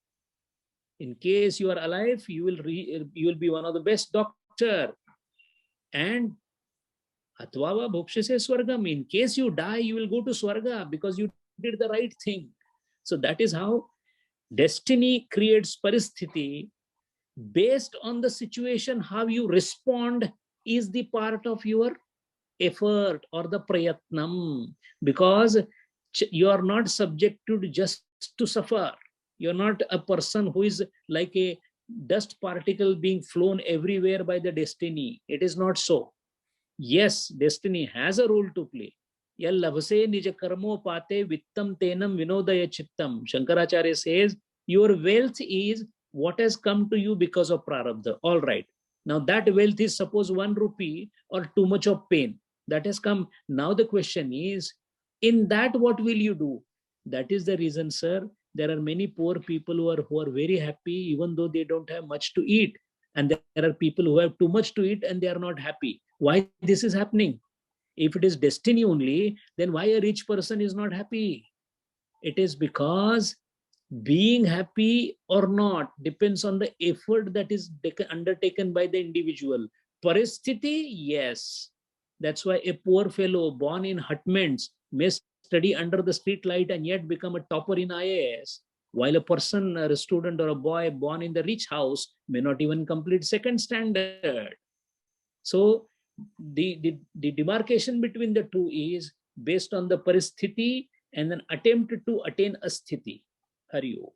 In case you are alive, you will be one of the best doctor. And Atvava bhokshase swargam. In case you die, you will go to swarga because you did the right thing. So that is how destiny creates paristhiti. Based on the situation, how you respond is the part of your effort or the prayatnam. Because you are not subjected just to suffer. You're not a person who is like a dust particle being flown everywhere by the destiny. It is not so. Yes, destiny has a role to play. Yallavase nija karmo pate vittam tenam vinodaya chittam. Shankaracharya says, your wealth is what has come to you because of prarabdha. All right. Now that wealth is suppose 1 rupee or too much of pain. That has come. Now the question is, in that what will you do? That is the reason, sir. There are many poor people who are very happy even though they don't have much to eat. And there are people who have too much to eat and they are not happy. Why this is happening? If it is destiny only, then why a rich person is not happy? It is because being happy or not depends on the effort that is undertaken by the individual. Paristhiti, yes. That's why a poor fellow born in hutments may study under the street light and yet become a topper in IAS, while a person, a student or a boy born in the rich house may not even complete 2nd standard. So the demarcation between the two is based on the paristhiti and an attempt to attain a sthiti. Hari Om.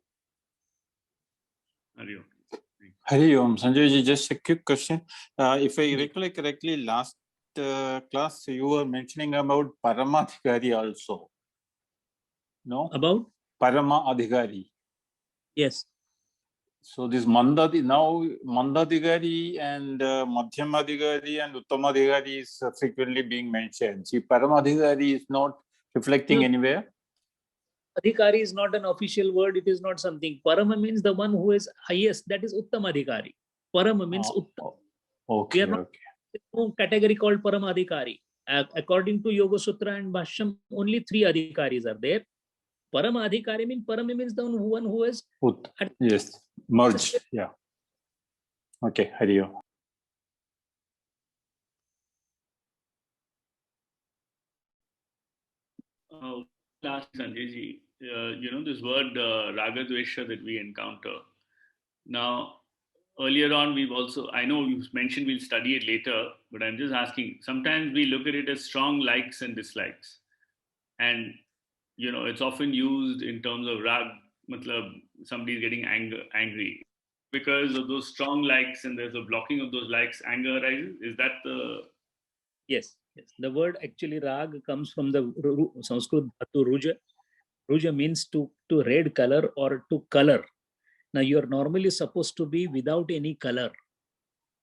Hari Om. Hari Om. Sanjay ji, just a quick question. If I recollect correctly, last class you were mentioning about Paramadhikari also. No? About? Paramadhikari. Yes. So this Mandadhikari and Madhyamadhikari and Uttamadhikari is frequently being mentioned. See, Paramadhikari is not reflecting anywhere. Adhikari is not an official word. It is not something. Parama means the one who is highest. That is Uttam Adhikari. Parama means Uttam. Okay, We are not okay. no category called Parama Adhikari. According to Yoga Sutra and Bhashyam, only 3 Adhikaris are there. Parama Adhikari means Parama means the one who is Yes, merged. Yeah. Okay, Hari Om. Last Sanjayji, this word raga dvesha that we encounter. Now, earlier on, I know you mentioned we'll study it later, but I'm just asking, sometimes we look at it as strong likes and dislikes. And, it's often used in terms of rag, matlab, somebody's getting angry. Because of those strong likes and there's a blocking of those likes, anger arises. Is that the... Yes. The word actually rag comes from the Sanskrit dhatu ruja. Ruja means to red color or to color. Now you are normally supposed to be without any color,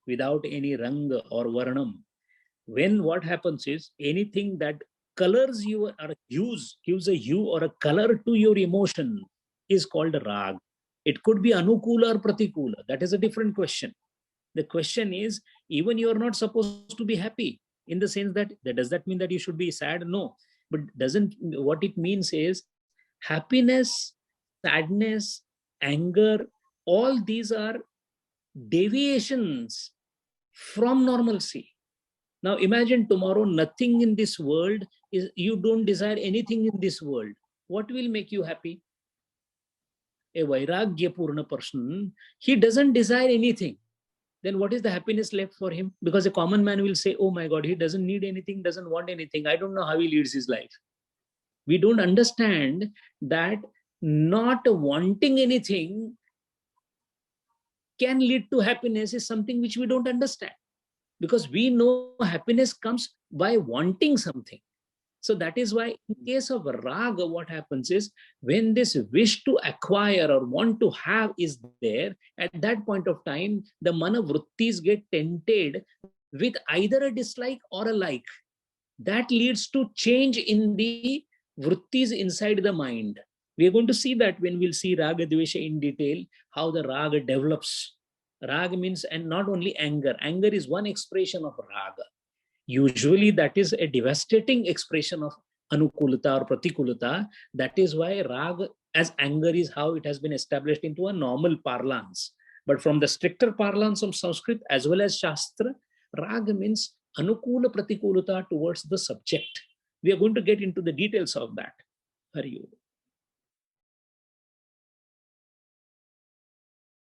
without any rang or varnam. When what happens is anything that colors you or gives a hue or a color to your emotion is called rag. It could be anukula or pratikula. That is a different question. The question is, even you are not supposed to be happy. In the sense that does that mean that you should be sad? No, but what it means is happiness, sadness, anger, all these are deviations from normalcy. Now imagine tomorrow nothing in this world you don't desire anything in this world. What will make you happy? A Vairagya Purna person, he doesn't desire anything. Then what is the happiness left for him? Because a common man will say, oh my God, he doesn't need anything, doesn't want anything. I don't know how he leads his life. We don't understand that not wanting anything can lead to happiness is something which we don't understand. Because we know happiness comes by wanting something. So that is why in case of raga, what happens is when this wish to acquire or want to have is there, at that point of time, the mana vrittis get tainted with either a dislike or a like. That leads to change in the vrittis inside the mind. We are going to see that when we'll see raga dvesha in detail, how the raga develops. Raga means, and not only anger. Anger is one expression of raga. Usually that is a devastating expression of anukulata or pratikulata. That is why rag as anger is how it has been established into a normal parlance. But from the stricter parlance of Sanskrit as well as Shastra, rag means anukula pratikulata towards the subject. We are going to get into the details of that. Hari Om.